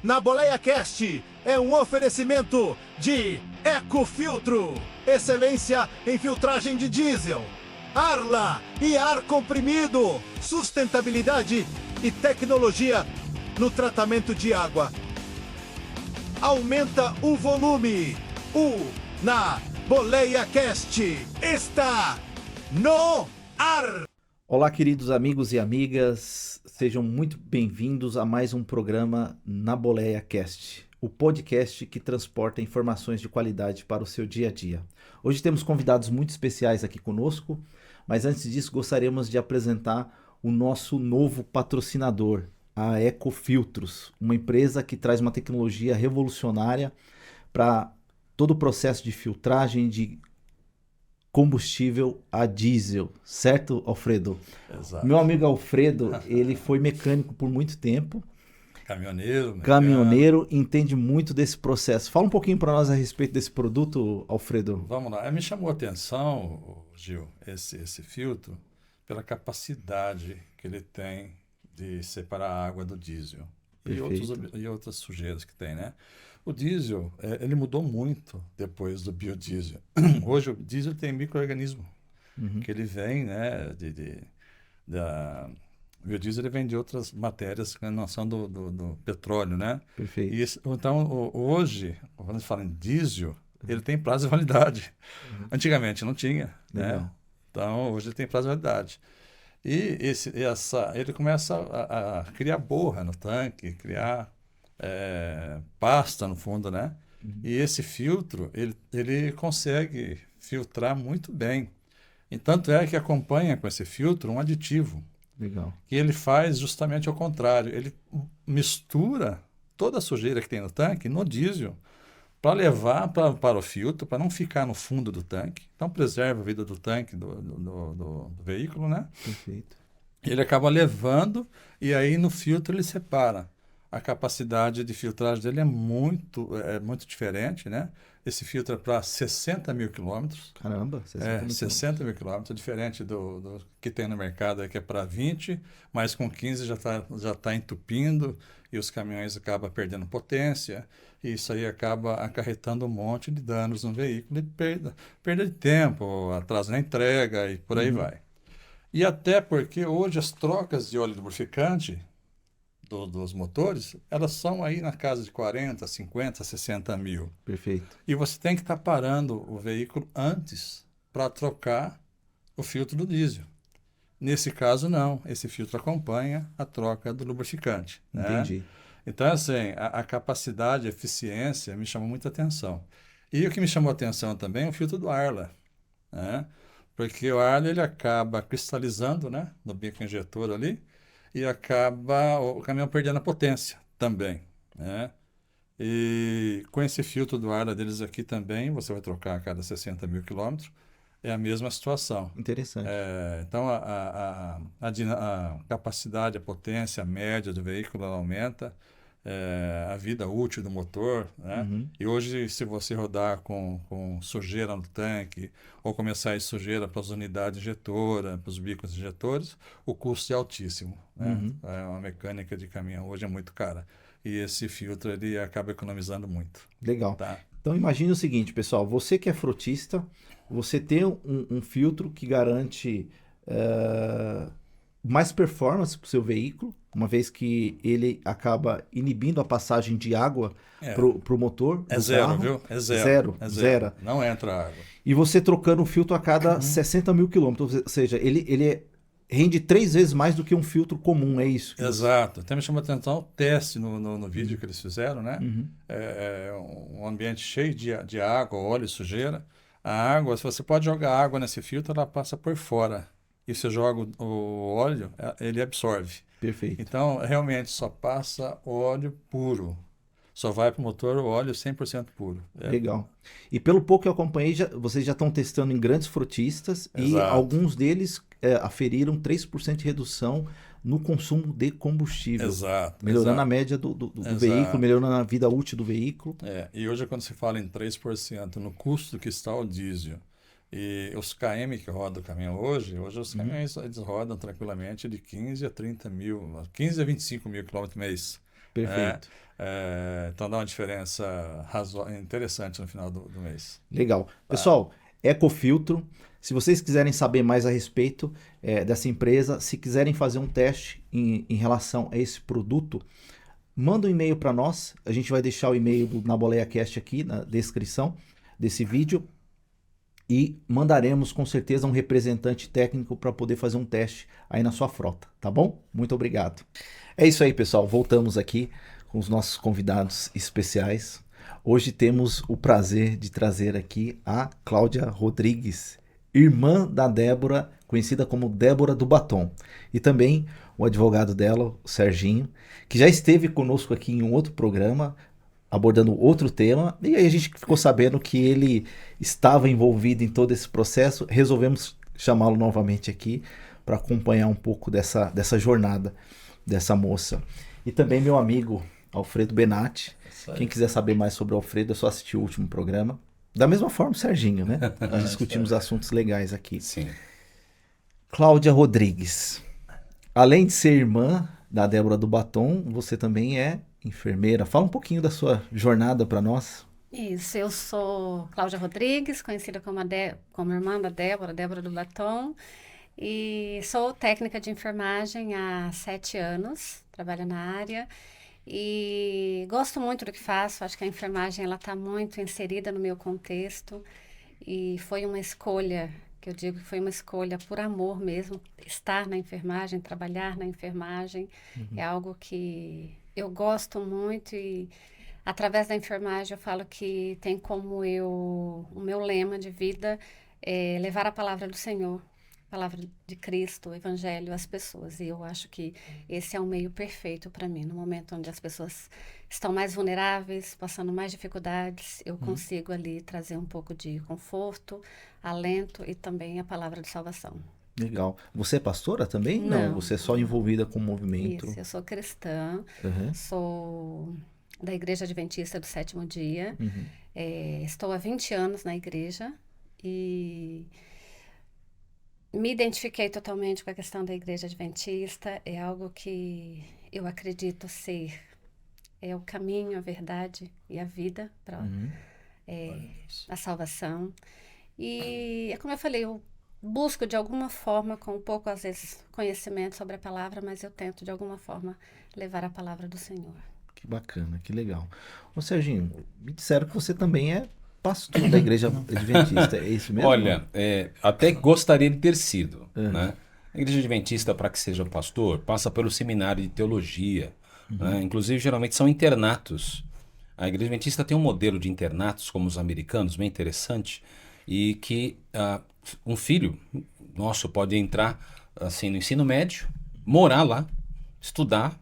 na Boleia Cast é um oferecimento de Ecofiltro, excelência em filtragem de diesel, Arla e ar comprimido, sustentabilidade e tecnologia no tratamento de água. Aumenta o volume. Na Boleia Cast está no ar. Olá, queridos amigos e amigas, sejam muito bem-vindos a mais um programa na Boleia Cast, o podcast que transporta informações de qualidade para o seu dia a dia. Hoje temos convidados muito especiais aqui conosco, mas antes disso gostaríamos de apresentar o nosso novo patrocinador, a Ecofiltros, uma empresa que traz uma tecnologia revolucionária para todo o processo de filtragem de combustível a diesel, certo, Alfredo? Exato. Meu amigo Alfredo, ele foi mecânico por muito tempo. Caminhoneiro, entende muito desse processo. Fala um pouquinho para nós a respeito desse produto, Alfredo. Vamos lá. Me chamou a atenção, Gil, esse filtro, pela capacidade que ele tem de separar a água do diesel e outras sujeiras que tem, né? O diesel, ele mudou muito depois do biodiesel. Hoje o diesel tem micro-organismo, que ele vem, né, o biodiesel ele vem de outras matérias que não são do petróleo, né? Perfeito. Então, hoje, quando a gente fala em diesel, ele tem prazo de validade. Antigamente não tinha, né? Então, hoje ele tem prazo de validade. E ele começa a criar borra no tanque, criar pasta no fundo, né? E esse filtro, ele consegue filtrar muito bem. E tanto é que acompanha com esse filtro um aditivo. Legal. Que ele faz justamente ao contrário. Ele mistura toda a sujeira que tem no tanque no diesel para levar para o filtro, para não ficar no fundo do tanque. Então, preserva a vida do tanque, do veículo, né? Perfeito. Ele acaba levando e aí no filtro ele separa. A capacidade de filtragem dele é muito diferente, né? Esse filtro é para 60 mil quilômetros. Caramba, 60 mil quilômetros, diferente do que tem no mercado, que é para 20, mas com 15 já tá entupindo e os caminhões acabam perdendo potência. E isso aí acaba acarretando um monte de danos no veículo e perda de tempo, atraso na entrega e por aí vai. E até porque hoje as trocas de óleo lubrificante dos motores, elas são aí na casa de 40, 50, 60 mil. Perfeito. E você tem que estar parando o veículo antes para trocar o filtro do diesel. Nesse caso, não. Esse filtro acompanha a troca do lubrificante. Entendi. Né? Então, assim, a capacidade, a eficiência me chamou muita atenção. E o que me chamou a atenção também é o filtro do Arla. Né? Porque o Arla ele acaba cristalizando, né, no bico injetor ali, e acaba o caminhão perdendo a potência também, né? E com esse filtro do Arla deles aqui também, você vai trocar a cada 60 mil quilômetros, é a mesma situação. Interessante. Então, a capacidade, a potência média do veículo ela aumenta, a vida útil do motor, né? E hoje, se você rodar com sujeira no tanque ou começar a ir sujeira para as unidades injetoras, para os bicos injetores, o custo é altíssimo, né? Uma mecânica de caminhão hoje é muito cara. E esse filtro ele acaba economizando muito. Legal. Tá? Então imagine o seguinte, pessoal, você que é frotista, você tem um filtro que garante mais performance para o seu veículo, uma vez que ele acaba inibindo a passagem de água para o motor. É zero, carro. viu? É zero. Zero. Não entra água. E você trocando o filtro a cada 60 mil quilômetros, ou seja, ele rende 3 vezes mais do que um filtro comum, é isso? Exato. Até me chamou a atenção o teste no vídeo que eles fizeram, né? Um ambiente cheio de água, óleo e sujeira. A água, se você pode jogar água nesse filtro, ela passa por fora. E você joga o óleo, ele absorve. Perfeito. Então, realmente, só passa óleo puro. Só vai para o motor o óleo 100% puro. Legal. E pelo pouco que eu acompanhei, vocês já estão testando em grandes frotistas. Exato. E alguns deles aferiram 3% de redução no consumo de combustível. Exato. Melhorando a média do veículo, melhorando a vida útil do veículo. E hoje, quando se fala em 3% no custo que está o diesel e os KM que rodam o caminhão hoje os caminhões eles rodam tranquilamente de 15 a 30 mil, 15 a 25 mil quilômetros mês. Perfeito. Então dá uma diferença interessante no final do mês. Legal. Pessoal, Ecofiltro, se vocês quiserem saber mais a respeito dessa empresa, se quiserem fazer um teste em relação a esse produto, manda um e-mail para nós. A gente vai deixar o e-mail do Na Boleia Cast aqui na descrição desse vídeo e mandaremos com certeza um representante técnico para poder fazer um teste aí na sua frota, tá bom? Muito obrigado. É isso aí, pessoal. Voltamos aqui com os nossos convidados especiais. Hoje temos o prazer de trazer aqui a Cláudia Rodrigues, irmã da Débora, conhecida como Débora do Batom, e também o advogado dela, o Serginho, que já esteve conosco aqui em um outro programa, abordando outro tema, e aí a gente ficou sabendo que ele estava envolvido em todo esse processo. Resolvemos chamá-lo novamente aqui para acompanhar um pouco dessa jornada dessa moça. E também meu amigo Alfredo Benatti. Quem quiser saber mais sobre o Alfredo é só assistir o último programa. Da mesma forma o Serginho, né? Nós discutimos assuntos legais aqui. Sim. Cláudia Rodrigues. Além de ser irmã da Débora do Batom, você também é enfermeira. Fala um pouquinho da sua jornada para nós. Isso, eu sou Cláudia Rodrigues, conhecida como irmã da Débora do Batom, e sou técnica de enfermagem há 7 anos, trabalho na área, e gosto muito do que faço. Acho que a enfermagem está muito inserida no meu contexto, e foi uma escolha, que eu digo que foi uma escolha por amor mesmo, estar na enfermagem, trabalhar na enfermagem, é algo que eu gosto muito, e através da enfermagem eu falo que tem como o meu lema de vida é levar a palavra do Senhor, a palavra de Cristo, o Evangelho às pessoas. E eu acho que esse é o meio perfeito para mim. No momento onde as pessoas estão mais vulneráveis, passando mais dificuldades, eu consigo ali trazer um pouco de conforto, alento e também a palavra de salvação. Legal. Você é pastora também? Não, você é só envolvida com o movimento. Isso, eu sou cristã, sou da Igreja Adventista do Sétimo Dia, estou há 20 anos na igreja e me identifiquei totalmente com a questão da Igreja Adventista. É algo que eu acredito ser o caminho, a verdade e a vida para a salvação. E é como eu falei, eu busco de alguma forma, com um pouco às vezes conhecimento sobre a palavra, mas eu tento de alguma forma levar a palavra do Senhor. Que bacana, que legal. Ô Serginho, me disseram que você também é pastor da Igreja Adventista, é isso mesmo? Olha, até gostaria de ter sido, né? A Igreja Adventista, para que seja pastor, passa pelo seminário de teologia, né? Inclusive geralmente são internatos. A Igreja Adventista tem um modelo de internatos, como os americanos, bem interessante, e que um filho nosso pode entrar assim no ensino médio, morar lá, estudar,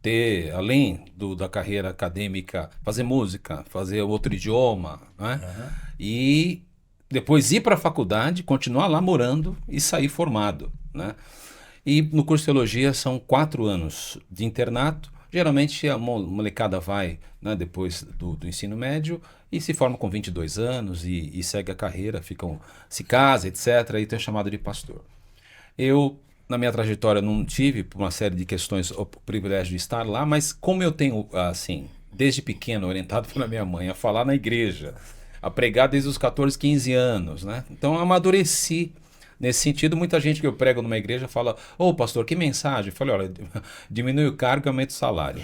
ter, além da carreira acadêmica, fazer música, fazer outro idioma, né? E depois ir para a faculdade, continuar lá morando e sair formado, né? E no curso de teologia são 4 anos de internato. Geralmente a molecada vai, né, depois do ensino médio e se forma com 22 anos e segue a carreira, se casa, etc. E tem chamado de pastor. Eu, na minha trajetória, não tive, por uma série de questões, o privilégio de estar lá, mas como eu tenho, assim, desde pequeno, orientado pela minha mãe a falar na igreja, a pregar desde os 14, 15 anos, né? Então eu amadureci. Nesse sentido, muita gente que eu prego numa igreja fala: ô pastor, que mensagem? Eu falei: olha, diminui o cargo e aumenta o salário.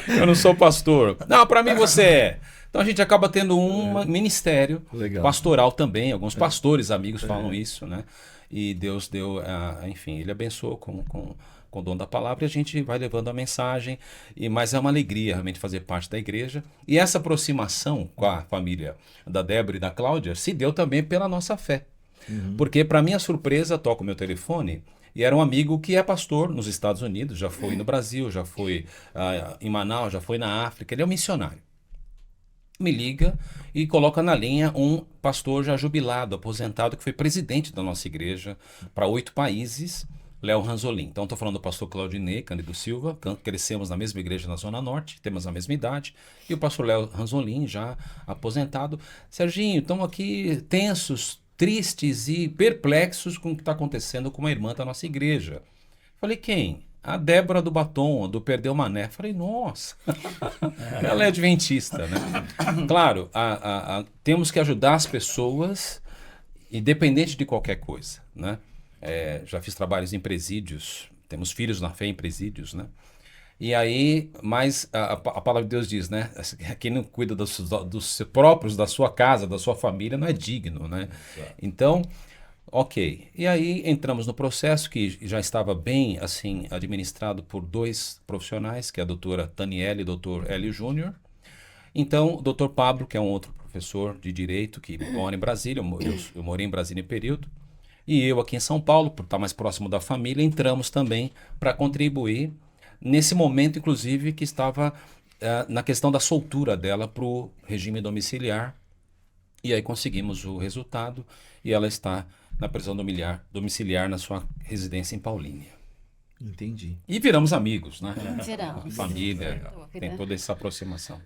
Eu não sou pastor. Não, para mim você é. Então a gente acaba tendo um ministério pastoral também. Alguns pastores amigos falam isso, né? E Deus deu, enfim, Ele abençoou com o dom da palavra, e a gente vai levando a mensagem, mas é uma alegria realmente fazer parte da igreja. E essa aproximação com a família da Débora e da Cláudia se deu também pela nossa fé. Porque, para minha surpresa, toco o meu telefone e era um amigo que é pastor nos Estados Unidos, já foi no Brasil, já foi em Manaus, já foi na África, ele é um missionário. Me liga e coloca na linha um pastor já jubilado, aposentado, que foi presidente da nossa igreja para 8 países, Léo Ranzolin. Então estou falando do pastor Claudinei Cândido Silva, crescemos na mesma igreja na Zona Norte, temos a mesma idade, e o pastor Léo Ranzolin, já aposentado. Serginho, estamos aqui tensos, tristes e perplexos com o que está acontecendo com uma irmã da nossa igreja. Falei: quem? A Débora do batom, do Perdeu Mané. Falei, nossa, ela é adventista, né? Claro, temos que ajudar as pessoas, independente de qualquer coisa, né? Já fiz trabalhos em presídios, temos filhos na fé em presídios, né? E aí, mas a palavra de Deus diz, né? Quem não cuida dos próprios, da sua casa, da sua família, não é digno, né? Então, ok. E aí entramos no processo que já estava bem, assim, administrado por 2 profissionais, que é a doutora Taniele e o doutor Hélio Júnior. Então, o doutor Pablo, que é um outro professor de Direito, que mora em Brasília, eu morei em Brasília em período, e eu aqui em São Paulo, por estar mais próximo da família, entramos também para contribuir nesse momento, inclusive, que estava na questão da soltura dela para o regime domiciliar. E aí conseguimos o resultado e ela está na prisão domiciliar na sua residência em Paulínia. Entendi. E viramos amigos, né? Viramos. Família, tem toda essa aproximação.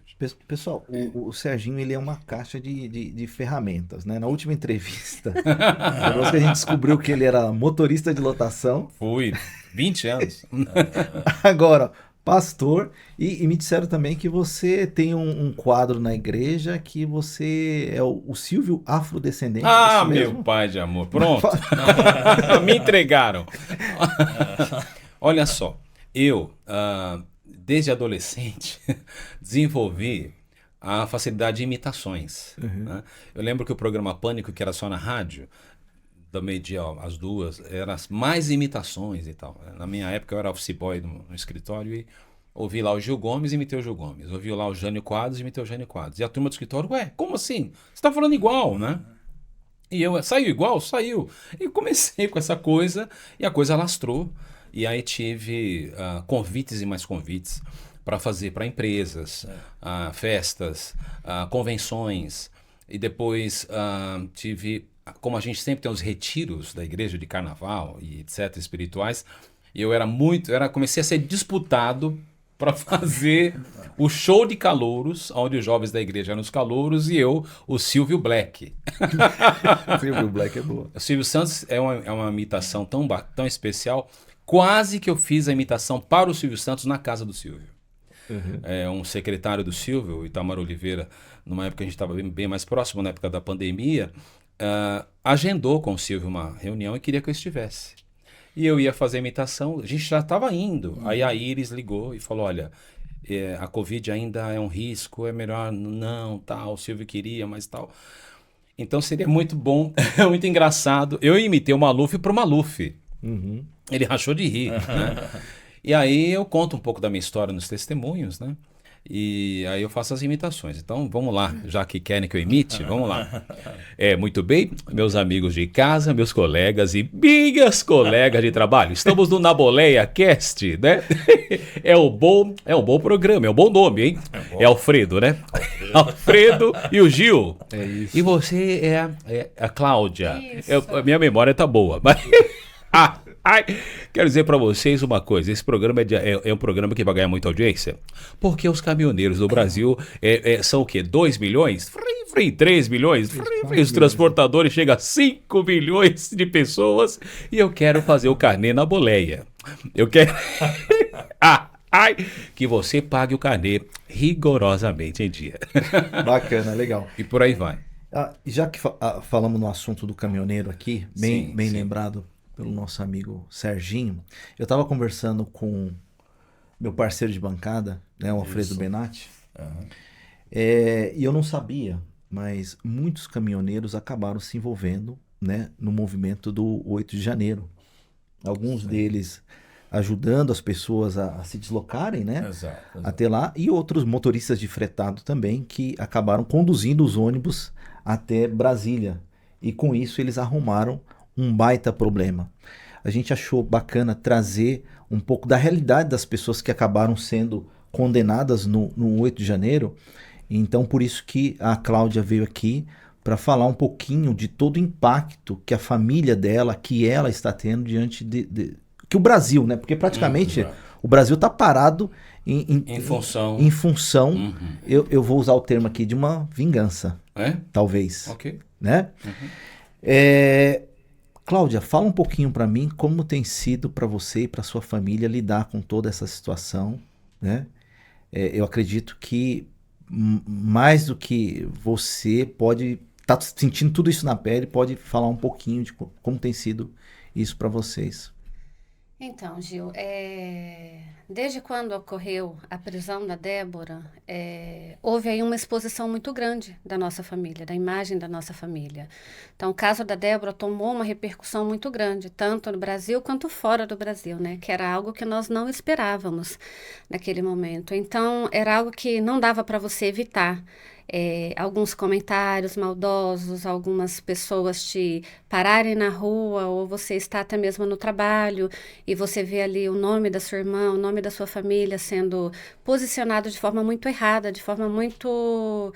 Pessoal, o Serginho, ele é uma caixa de ferramentas, né? Na última entrevista, depois que a gente descobriu que ele era motorista de lotação. Fui, 20 anos. Agora, pastor, e me disseram também que você tem um quadro na igreja que você é o Silvio afrodescendente. Ah, isso mesmo? meu pai de amor, pronto. Me entregaram. Olha só, eu, desde adolescente, desenvolvi a facilidade de imitações. Né? Eu lembro que o programa Pânico, que era só na rádio, da meio-dia às 2, eram mais imitações e tal. Na minha época eu era office boy no escritório e ouvi lá o Gil Gomes e imitei o Gil Gomes. Ouvi lá o Jânio Quadros e imitei o Jânio Quadros. E a turma do escritório, ué, como assim? Você tá falando igual, né? E eu, saiu igual? Saiu. E comecei com essa coisa e a coisa alastrou. E aí tive convites e mais convites para fazer para empresas, festas, convenções. E depois tive, como a gente sempre tem os retiros da igreja de carnaval e etc, espirituais, e eu comecei a ser disputado para fazer o show de calouros, onde os jovens da igreja eram os calouros e eu, o Silvio Black. Silvio Black é boa. O Silvio Santos é uma imitação tão especial, quase que eu fiz a imitação para o Silvio Santos na casa do Silvio. Um secretário do Silvio, o Itamar Oliveira, numa época que a gente estava bem mais próximo, na época da pandemia, agendou com o Silvio uma reunião e queria que eu estivesse. E eu ia fazer a imitação, a gente já estava indo. Aí a Iris ligou e falou, olha, a Covid ainda é um risco, é melhor não, tal, o Silvio queria, mas tal. Então seria muito bom, muito engraçado. Eu imitei o Maluf pro Maluf. Ele rachou de rir, né? E aí eu conto um pouco da minha história nos testemunhos, né? E aí eu faço as imitações. Então vamos lá, já que querem que eu imite, vamos lá. Muito bem, meus amigos de casa, meus colegas e minhas colegas de trabalho. Estamos no Naboleia Cast, né? É um bom programa, é um bom nome, hein? É Alfredo, né? Alfredo e o Gil. É isso. E você é a Cláudia. Minha memória tá boa, mas... quero dizer pra vocês uma coisa, esse programa é um programa que vai ganhar muita audiência, porque os caminhoneiros do Brasil são o quê? 2 milhões? 3 milhões? Os transportadores chegam a 5 milhões de pessoas e eu quero fazer o carnê na boleia. Eu quero... que você pague o carnê rigorosamente em dia. Bacana, legal. E por aí vai. Já que falamos no assunto do caminhoneiro aqui, bem Sim. lembrado pelo nosso amigo Serginho, eu estava conversando com meu parceiro de bancada, né, o Alfredo Benatti, e eu não sabia, mas muitos caminhoneiros acabaram se envolvendo, né, no movimento do 8 de janeiro. Alguns deles ajudando as pessoas a se deslocarem, né, até lá, e outros motoristas de fretado também, que acabaram conduzindo os ônibus até Brasília. E com isso eles arrumaram um baita problema. A gente achou bacana trazer um pouco da realidade das pessoas que acabaram sendo condenadas no 8 de janeiro. Então, por isso que a Cláudia veio aqui para falar um pouquinho de todo o impacto que a família dela, que ela está tendo diante que o Brasil, né? Porque praticamente o Brasil está parado em função, eu vou usar o termo aqui, de uma vingança. Talvez. Ok. Né? Cláudia, fala um pouquinho para mim como tem sido para você e para sua família lidar com toda essa situação, né? Eu acredito que mais do que você pode estar sentindo tudo isso na pele, pode falar um pouquinho de como tem sido isso para vocês. Então, Gil, desde quando ocorreu a prisão da Débora, houve aí uma exposição muito grande da nossa família, da imagem da nossa família. Então, o caso da Débora tomou uma repercussão muito grande, tanto no Brasil quanto fora do Brasil, né? Que era algo que nós não esperávamos naquele momento. Então, era algo que não dava para você evitar. Alguns comentários maldosos, algumas pessoas te pararem na rua, ou você está até mesmo no trabalho e você vê ali o nome da sua irmã, o nome da sua família sendo posicionado de forma muito errada, de forma muito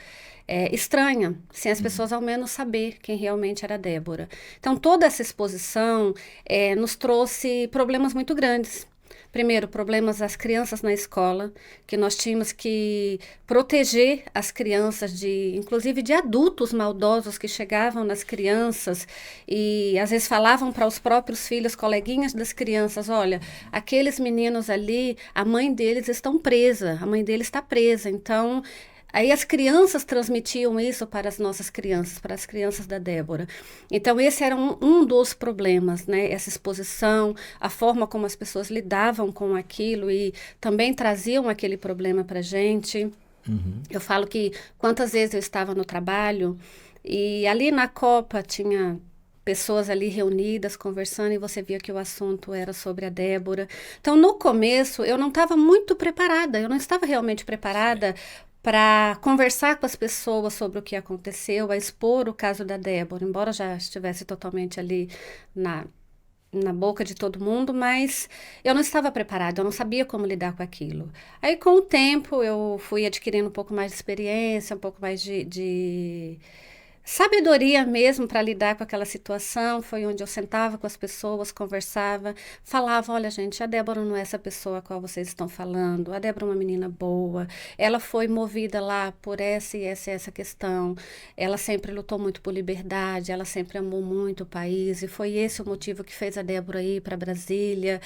estranha, sem as pessoas ao menos saber quem realmente era a Débora. Então, toda essa exposição nos trouxe problemas muito grandes. Primeiro, problemas das crianças na escola, que nós tínhamos que proteger as crianças inclusive de adultos maldosos que chegavam nas crianças e às vezes falavam para os próprios filhos, coleguinhas das crianças, olha, aqueles meninos ali, a mãe deles está presa, então... Aí as crianças transmitiam isso para as nossas crianças, para as crianças da Débora. Então, esse era um dos problemas, né? Essa exposição, a forma como as pessoas lidavam com aquilo e também traziam aquele problema para a gente. Uhum. Eu falo que quantas vezes eu estava no trabalho e ali na Copa tinha pessoas ali reunidas, conversando, e você via que o assunto era sobre a Débora. Então, no começo, eu não estava muito preparada, eu não estava realmente preparada para conversar com as pessoas sobre o que aconteceu, a expor o caso da Débora, embora já estivesse totalmente ali na boca de todo mundo, mas eu não estava preparada, eu não sabia como lidar com aquilo. Aí, com o tempo, eu fui adquirindo um pouco mais de experiência, um pouco mais de sabedoria mesmo para lidar com aquela situação. Foi onde eu sentava com as pessoas, conversava, falava, olha gente, a Débora não é essa pessoa a qual vocês estão falando, a Débora é uma menina boa, ela foi movida lá por essa e essa questão, ela sempre lutou muito por liberdade, ela sempre amou muito o país e foi esse o motivo que fez a Débora ir para Brasília.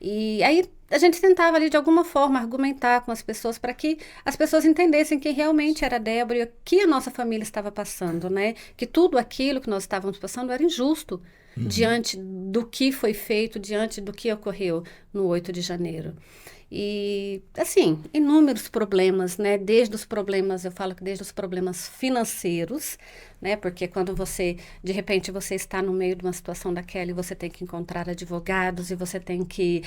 E aí a gente tentava ali de alguma forma argumentar com as pessoas para que as pessoas entendessem quem realmente era a Débora e o que a nossa família estava passando, né? Que tudo aquilo que nós estávamos passando era injusto diante do que foi feito, diante do que ocorreu no 8 de janeiro. E, assim, inúmeros problemas, né? Desde os problemas, eu falo que desde os problemas financeiros, né? Porque quando de repente, você está no meio de uma situação daquela e você tem que encontrar advogados e você tem que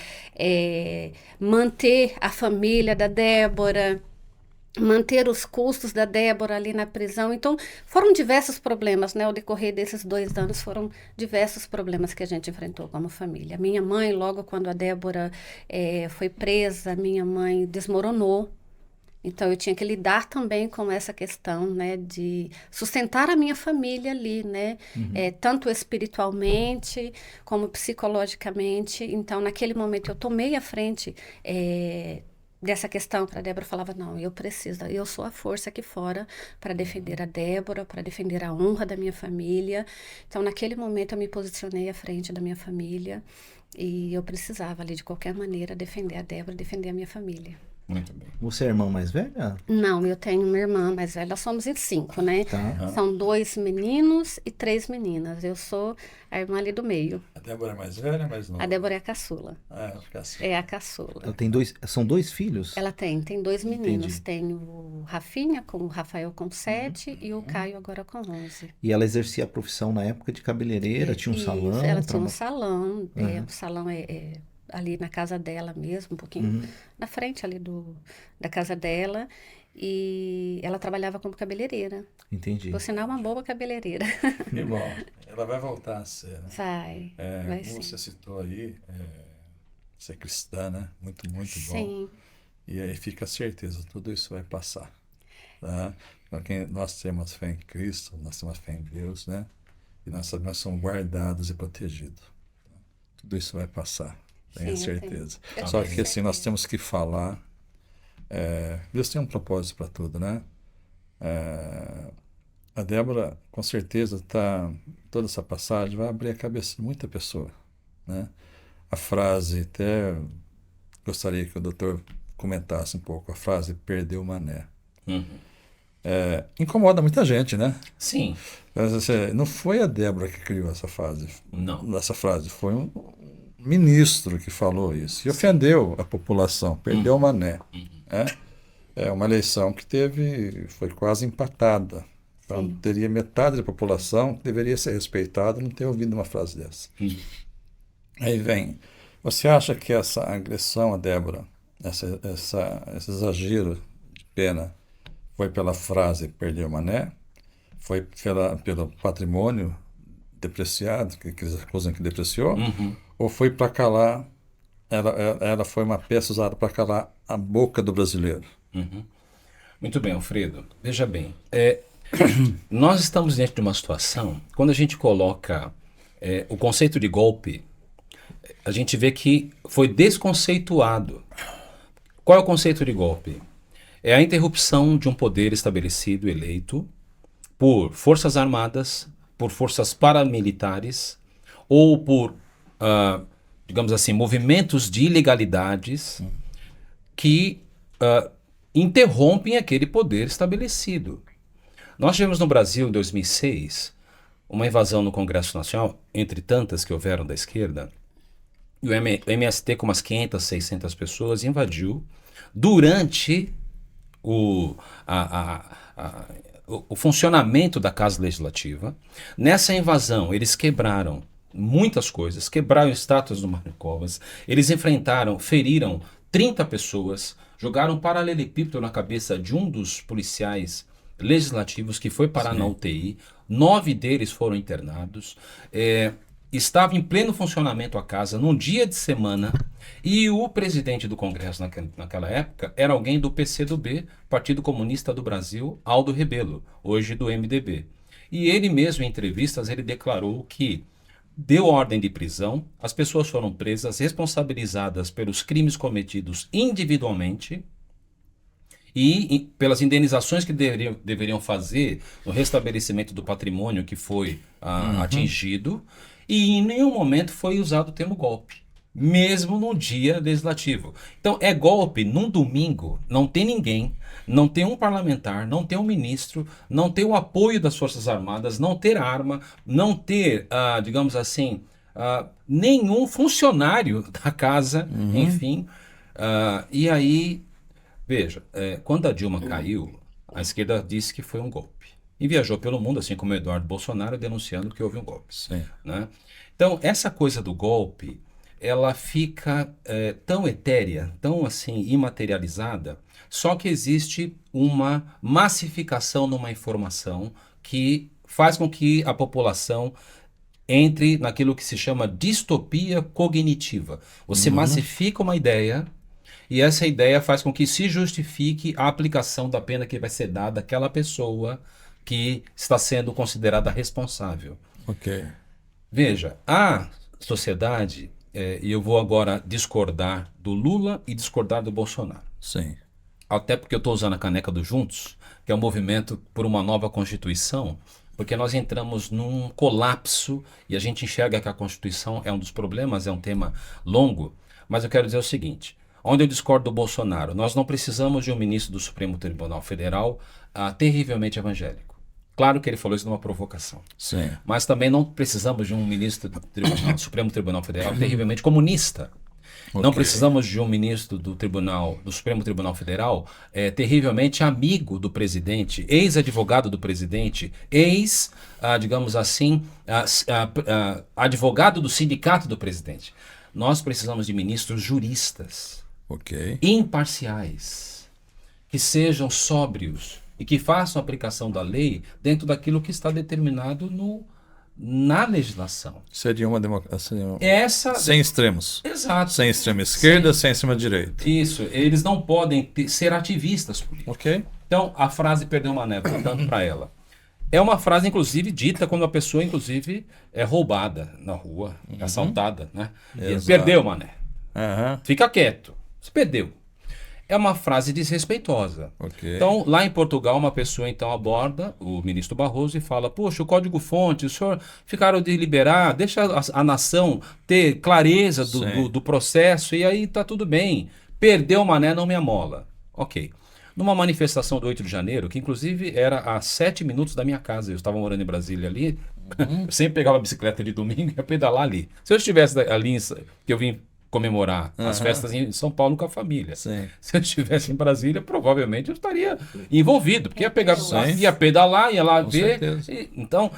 manter a família da Débora, manter os custos da Débora ali na prisão. Então, foram diversos problemas, né? Ao decorrer desses 2 anos, foram diversos problemas que a gente enfrentou como família. Minha mãe, logo quando a Débora foi presa, minha mãe desmoronou. Então, eu tinha que lidar também com essa questão, né? De sustentar a minha família ali, né? Tanto espiritualmente como psicologicamente. Então, naquele momento, eu tomei a frente dessa questão para a Débora. Falava, não, eu sou a força aqui fora para defender a Débora, para defender a honra da minha família. Então, naquele momento, eu me posicionei à frente da minha família e eu precisava ali, de qualquer maneira, defender a Débora, defender a minha família. Muito bem. Você é a irmã mais velha? Não, eu tenho uma irmã mais velha, nós somos em 5, né? Tá. São 2 meninos e 3 meninas. Eu sou a irmã ali do meio. A Débora é mais velha ou mais nova? A Débora é a caçula. Ah, é a caçula. É a caçula. Ela tem são 2 filhos? Ela tem 2 meninos. Entendi. Tem o Rafinha, com o Rafael com 7 e o Caio agora com 11. E ela exercia a profissão na época de cabeleireira, tinha um Isso, salão? ela tinha um salão. Uhum. O salão é ali na casa dela mesmo, um pouquinho na frente ali da casa dela. E ela trabalhava como cabeleireira. Entendi. Por sinal, uma boa cabeleireira. Que bom. Ela vai voltar a ser, né? Vai Como sim. você citou aí, ser cristã, né? Muito, muito bom. Sim. E aí fica a certeza, tudo isso vai passar. Tá? Nós temos fé em Cristo, nós temos fé em Deus, né? E nós somos guardados e protegidos. Tudo isso vai passar, tenho Sim, certeza. eu Só tenho que assim, nós certeza. temos que falar. Deus tem um propósito para tudo, né? A Débora, com certeza, está toda essa passagem vai abrir a cabeça de muita pessoa, né? A frase, até gostaria que o doutor comentasse um pouco, a frase perdeu o mané. Incomoda muita gente, né? Sim. Mas, assim, não foi a Débora que criou essa frase. Não. Essa frase foi um ministro que falou isso e ofendeu a população, perdeu o mané. É uma eleição que foi quase empatada. Então, teria metade da população que deveria ser respeitada não ter ouvido uma frase dessa. Aí vem, você acha que essa agressão a Débora, esse exagero de pena, foi pela frase perdeu o mané? Foi pelo patrimônio depreciado, que eles acusam que depreciou? Ou foi para calar, ela foi uma peça usada para calar a boca do brasileiro? Muito bem, Alfredo. Veja bem, nós estamos diante de uma situação, quando a gente coloca o conceito de golpe, a gente vê que foi desconceituado. Qual é o conceito de golpe? É a interrupção de um poder estabelecido, eleito, por forças armadas, por forças paramilitares, ou por, digamos assim, movimentos de ilegalidades que interrompem aquele poder estabelecido. Nós tivemos no Brasil, em 2006, uma invasão no Congresso Nacional, entre tantas que houveram da esquerda, e o MST, com umas 500, 600 pessoas, invadiu durante o funcionamento da Casa Legislativa. Nessa invasão, eles quebraram muitas coisas, quebraram estátuas do Mário Covas, eles feriram 30 pessoas, jogaram um paralelepípedo na cabeça de um dos policiais legislativos que foi parar na UTI, 9 deles foram internados, estava em pleno funcionamento a casa num dia de semana, e o presidente do Congresso naquela época era alguém do PCdoB, Partido Comunista do Brasil, Aldo Rebelo, hoje do MDB. E ele mesmo, em entrevistas, ele declarou que deu ordem de prisão, as pessoas foram presas, responsabilizadas pelos crimes cometidos individualmente, e pelas indenizações que deveriam fazer no restabelecimento do patrimônio que foi atingido, e em nenhum momento foi usado o termo golpe, mesmo no dia legislativo. Então é golpe num domingo, não tem ninguém, não tem um parlamentar, não tem um ministro, não ter o apoio das Forças Armadas, não ter arma, não ter, digamos assim, nenhum funcionário da casa, enfim. E aí, veja, quando a Dilma caiu, a esquerda disse que foi um golpe. E viajou pelo mundo, assim como o Eduardo Bolsonaro, denunciando que houve um golpe. Né? Então, essa coisa do golpe, ela fica tão etérea, tão assim imaterializada, só que existe uma massificação numa informação que faz com que a população entre naquilo que se chama distopia cognitiva. Você massifica uma ideia, e essa ideia faz com que se justifique a aplicação da pena que vai ser dada àquela pessoa que está sendo considerada responsável. Ok. Veja, a sociedade, e eu vou agora discordar do Lula e discordar do Bolsonaro. Sim. Até porque eu estou usando a caneca do Juntos, que é um movimento por uma nova Constituição, porque nós entramos num colapso e a gente enxerga que a Constituição é um dos problemas, é um tema longo, mas eu quero dizer o seguinte: onde eu discordo do Bolsonaro, nós não precisamos de um ministro do Supremo Tribunal Federal terrivelmente evangélico. Claro que ele falou isso numa provocação. Sim. Mas também não precisamos de um ministro do Supremo Tribunal Federal terrivelmente comunista. Okay. Não precisamos de um ministro do Supremo Tribunal Federal terrivelmente amigo do presidente, ex-advogado do presidente, digamos assim, advogado do sindicato do presidente. Nós precisamos de ministros juristas, imparciais, que sejam sóbrios e que façam a aplicação da lei dentro daquilo que está determinado na legislação. Seria uma democracia sem extremos. Exato. Sem extrema esquerda, sem extrema direita. Isso. Eles não podem ser ativistas políticos. Ok. Então, a frase perdeu uma neve, voltando para ela. É uma frase, inclusive, dita quando a pessoa, inclusive, é roubada na rua, assaltada, né? Perdeu, mané. Fica quieto. Você perdeu. é uma frase desrespeitosa. Ok. Então, lá em Portugal, uma pessoa então aborda o ministro Barroso e fala: poxa, o código-fonte, o senhor ficaram de liberar, deixa a nação ter clareza Sim. do processo e aí tá tudo bem. Perdeu o mané, não me amola. Ok. Numa manifestação do 8 de janeiro, que inclusive era a 7 minutos da minha casa, eu estava morando em Brasília ali, eu sempre pegava a bicicleta de domingo e ia pedalar ali. Se eu estivesse ali, que eu vim comemorar as festas em São Paulo com a família. Sim. Se eu estivesse em Brasília, provavelmente eu estaria envolvido, porque ia pegar, Sim. ia pedalar, ia lá Com ver. certeza. Então,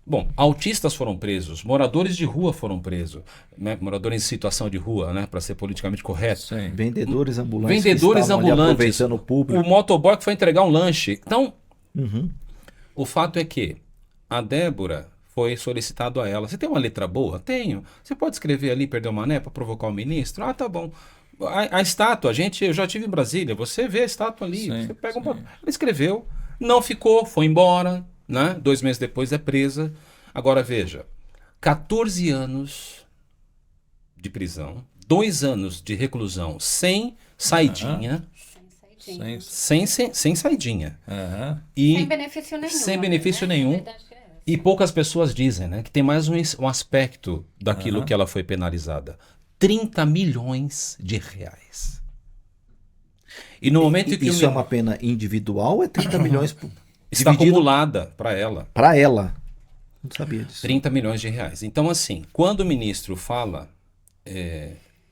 bom, autistas foram presos, moradores de rua foram presos, né? Moradores em situação de rua, né? Para ser politicamente correto. Sim. Vendedores ambulantes. Vendedores que estavam ali ambulantes, aproveitando o público. o motoboy que foi entregar um lanche. Então, Uhum. o fato é que a Débora foi solicitado a ela. Você tem uma letra boa? Tenho. Você pode escrever ali, perder o mané para provocar o ministro? Ah, tá bom. A estátua, eu já estive em Brasília, você vê a estátua ali, Sim, você pega um sim. papel. Ela escreveu, não ficou, foi embora, né? 2 meses depois é presa. Agora veja, 14 anos de prisão, 2 anos de reclusão sem saidinha, Sem saidinha. Sim. sem saidinha. Aham. E Sem benefício nenhum. sem benefício né? nenhum. A verdade é essa. E poucas pessoas dizem, né, que tem mais um aspecto daquilo Aham. que ela foi penalizada. 30 milhões de reais. E no momento em que Isso é uma pena individual ou é 30 milhões está dividido acumulada para ela, para ela? Não sabia disso. 30 milhões de reais. Então, assim, quando o ministro fala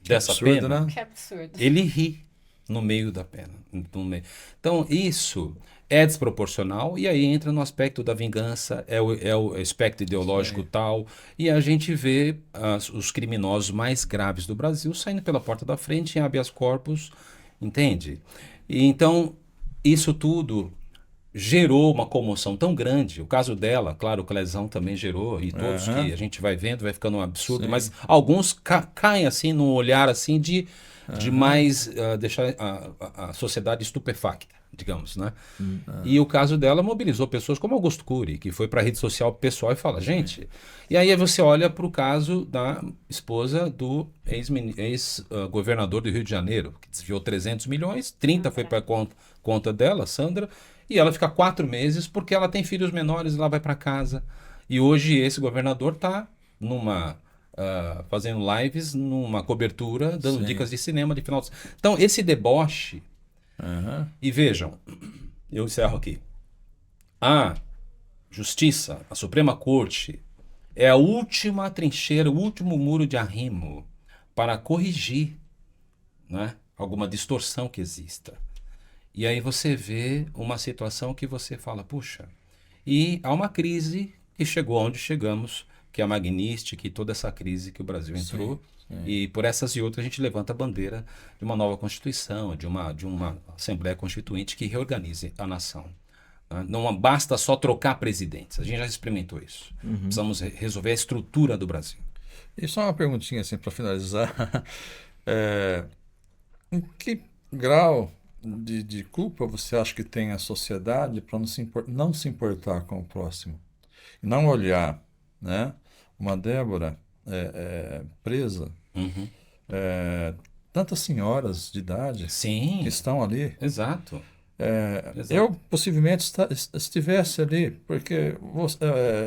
dessa Absurdo, pena, né? Que absurdo. ele ri no meio da pena. Então, isso é desproporcional e aí entra no aspecto da vingança, é o aspecto ideológico tal, e a gente vê os criminosos mais graves do Brasil saindo pela porta da frente em habeas corpus, entende? E então, isso tudo gerou uma comoção tão grande. O caso dela, claro, o Clezão também gerou, e todos Aham. que a gente vai vendo, vai ficando um absurdo, Sim. mas alguns caem assim num olhar assim de mais deixar a sociedade estupefacta, digamos, né? E o caso dela mobilizou pessoas como Augusto Cury, que foi para a rede social pessoal e fala, gente... E aí você olha para o caso da esposa do ex-governador do Rio de Janeiro, que desviou 300 milhões, 30 foi para conta dela, Sandra, e ela fica 4 meses porque ela tem filhos menores e ela vai para casa. E hoje esse governador está fazendo lives, numa cobertura, dando Sim. dicas de cinema de final de... Então, esse deboche... Aham. E vejam, eu encerro aqui. A Justiça, a Suprema Corte, é a última trincheira, o último muro de arrimo para corrigir, né, alguma distorção que exista. E aí você vê uma situação que você fala, puxa, e há uma crise que chegou onde chegamos, que é a Magnística e toda essa crise que o Brasil entrou. E por essas e outras a gente levanta a bandeira de uma nova Constituição, de uma Assembleia Constituinte que reorganize a nação. Não basta só trocar presidentes, a gente já experimentou isso. Precisamos resolver a estrutura do Brasil. E só uma perguntinha assim para finalizar. Em que grau de culpa você acha que tem a sociedade para não se importar com o próximo? E não olhar, né? Uma Débora presa, tantas senhoras de idade Sim, que estão ali. exato. Exato. Eu possivelmente estivesse ali, porque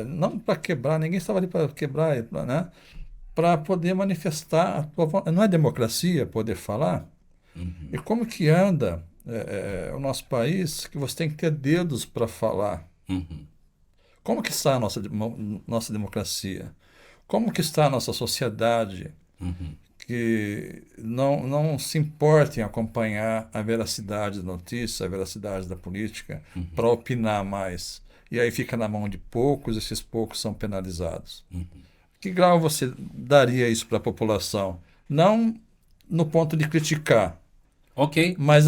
não para quebrar, ninguém estava ali para quebrar, né? Para poder manifestar a tua vontade. Não é democracia poder falar? E como que anda o nosso país que você tem que ter dedos para falar? Como que está a nossa democracia? Como que está a nossa sociedade que não se importa em acompanhar a veracidade da notícia, a veracidade da política, para opinar mais? E aí fica na mão de poucos, esses poucos são penalizados. Que grau você daria isso para a população? Não no ponto de criticar, Ok. mas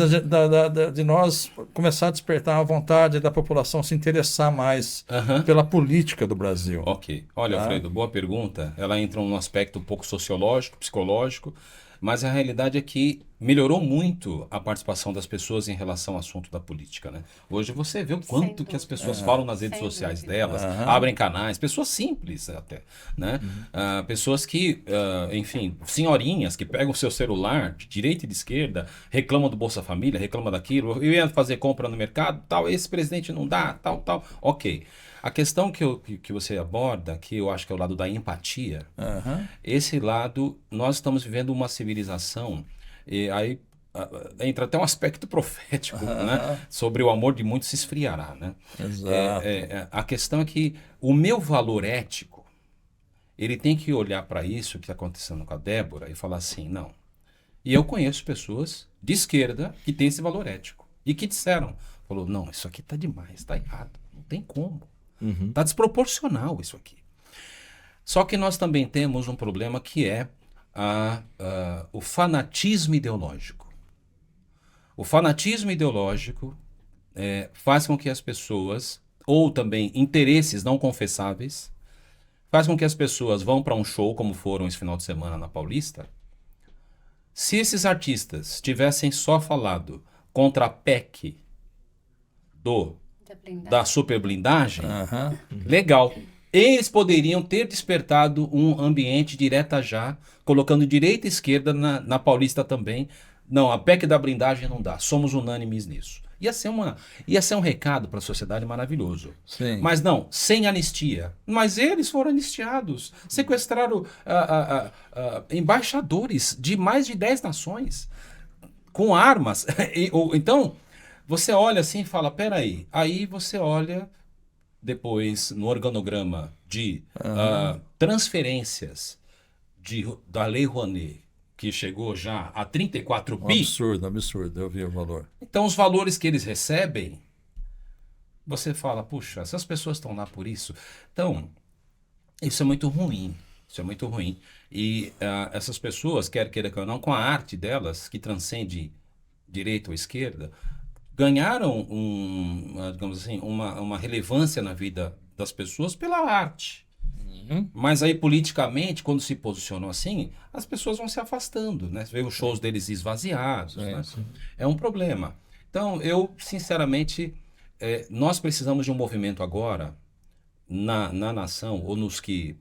de nós começar a despertar a vontade da população se interessar mais pela política do Brasil. Ok. Olha, Alfredo, boa pergunta. Ela entra num aspecto um pouco sociológico, psicológico, Mas a realidade é que melhorou muito a participação das pessoas em relação ao assunto da política, né? Hoje você vê o quanto que as pessoas falam nas redes Sem sociais dúvida. delas, abrem canais, pessoas simples até, né? Pessoas que, enfim, senhorinhas que pegam o seu celular de direita e de esquerda, reclamam do Bolsa Família, reclamam daquilo, eu ia fazer compra no mercado, tal, esse presidente não dá, tal, ok. A questão que você aborda, que eu acho que é o lado da empatia, esse lado, nós estamos vivendo uma civilização, e aí entra até um aspecto profético, né? Sobre o amor de muitos se esfriará, né? Exato. A questão é que o meu valor ético, ele tem que olhar para isso que está acontecendo com a Débora e falar assim, não. E eu conheço pessoas de esquerda que têm esse valor ético e que disseram, falou, não, isso aqui está demais, está errado, não tem como. Está desproporcional isso aqui. Só que nós também temos um problema que é o fanatismo ideológico. O fanatismo ideológico faz com que as pessoas, ou também interesses não confessáveis, faz com que as pessoas vão para um show, como foram esse final de semana na Paulista. Se esses artistas tivessem só falado contra a PEC da superblindagem, legal. Eles poderiam ter despertado um ambiente direta já, colocando direita e esquerda na Paulista também. Não, a PEC da blindagem não dá, somos unânimes nisso. Ia ser um recado para a sociedade maravilhoso. Sim. Mas não, sem anistia. Mas eles foram anistiados, sequestraram embaixadores de mais de 10 nações, com armas. Então, você olha assim e fala, peraí. Aí você olha depois no organograma de transferências da Lei Rouanet, que chegou já a 34 bi. Absurdo, eu vi o valor. Então, os valores que eles recebem, você fala, puxa, essas pessoas estão lá por isso. Então, isso é muito ruim. Isso é muito ruim. E essas pessoas, quer queira que não, com a arte delas, que transcende direita ou esquerda, ganharam digamos assim, uma relevância na vida das pessoas pela arte. Mas aí, politicamente, quando se posicionam assim, as pessoas vão se afastando, né? Você vê os shows deles esvaziados, né? É um problema. Então, eu, sinceramente, nós precisamos de um movimento agora, na nação, ou nos que...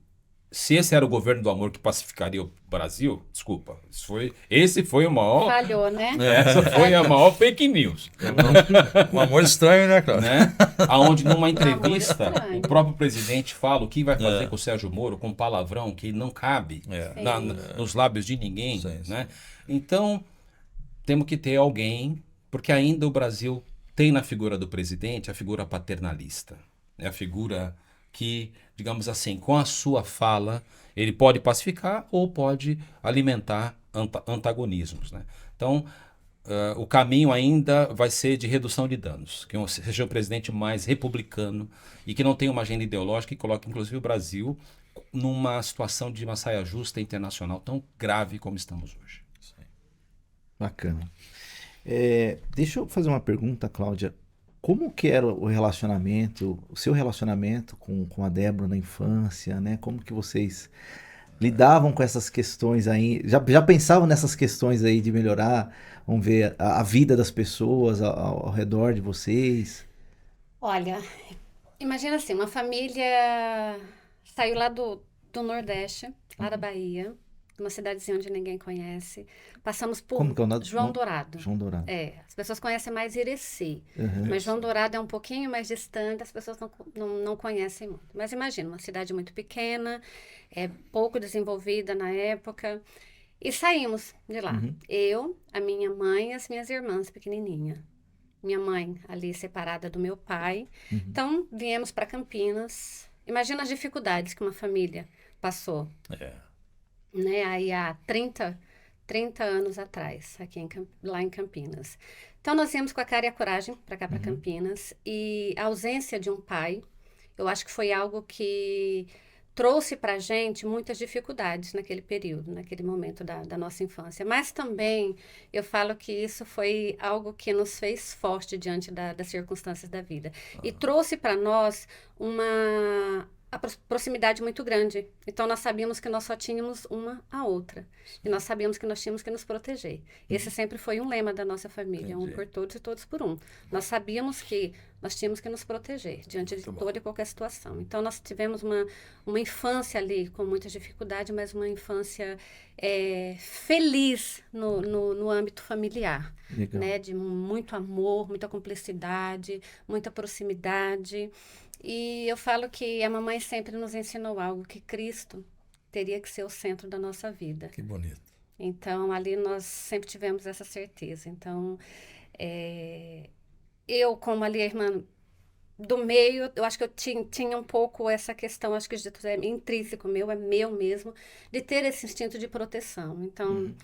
Se esse era o governo do amor que pacificaria o Brasil, desculpa, esse foi o maior... Falhou, né? Essa foi a maior fake news. Um amor estranho, né, Cláudio? Né? Aonde numa entrevista estranho. o próprio presidente fala o que vai fazer com o Sérgio Moro, com um palavrão que não cabe nos lábios de ninguém. Sim. Né? Então, temos que ter alguém, porque ainda o Brasil tem na figura do presidente a figura paternalista. É a figura que, digamos assim, com a sua fala, ele pode pacificar ou pode alimentar antagonismos. Né? Então, o caminho ainda vai ser de redução de danos, que seja um presidente mais republicano e que não tenha uma agenda ideológica e coloque, inclusive, o Brasil numa situação de uma saia justa internacional tão grave como estamos hoje. Bacana. Deixa eu fazer uma pergunta, Cláudia. Como que era o seu relacionamento com a Débora na infância, né? Como que vocês lidavam com essas questões aí? Já pensavam nessas questões aí de melhorar, vamos ver, a vida das pessoas ao redor de vocês? Olha, imagina assim, uma família saiu lá do Nordeste, lá da Bahia, uma cidadezinha onde ninguém conhece. Passamos por Como que é o nome? João Dourado. João Dourado. As pessoas conhecem mais Irecê, Uhum. mas João Dourado é um pouquinho mais distante, as pessoas não conhecem muito. Mas imagina, uma cidade muito pequena, pouco desenvolvida na época, e saímos de lá. Eu, a minha mãe e as minhas irmãs pequenininhas. Minha mãe ali separada do meu pai. Então, viemos para Campinas. Imagina as dificuldades que uma família passou. Né? Aí há 30 anos atrás, lá em Campinas. Então, nós viemos com a cara e a coragem para cá, para Campinas. E a ausência de um pai, eu acho que foi algo que trouxe para a gente muitas dificuldades naquele período, naquele momento da nossa infância. Mas também, eu falo que isso foi algo que nos fez forte diante das circunstâncias da vida. E trouxe para nós a proximidade muito grande. Então, nós sabíamos que nós só tínhamos uma a outra. E nós sabíamos que nós tínhamos que nos proteger. Esse sempre foi um lema da nossa família, um por todos e todos por um. Nós sabíamos que nós tínhamos que nos proteger diante de toda e qualquer situação. Então, nós tivemos uma infância ali com muita dificuldade, mas uma infância feliz no âmbito familiar. Né? De muito amor, muita cumplicidade, muita proximidade. E eu falo que a mamãe sempre nos ensinou algo, que Cristo teria que ser o centro da nossa vida. Que bonito. Então, ali nós sempre tivemos essa certeza. Então, eu, como ali a irmã do meio, eu acho que eu tinha um pouco essa questão, acho que é intrínseco meu, é meu mesmo, de ter esse instinto de proteção. Então,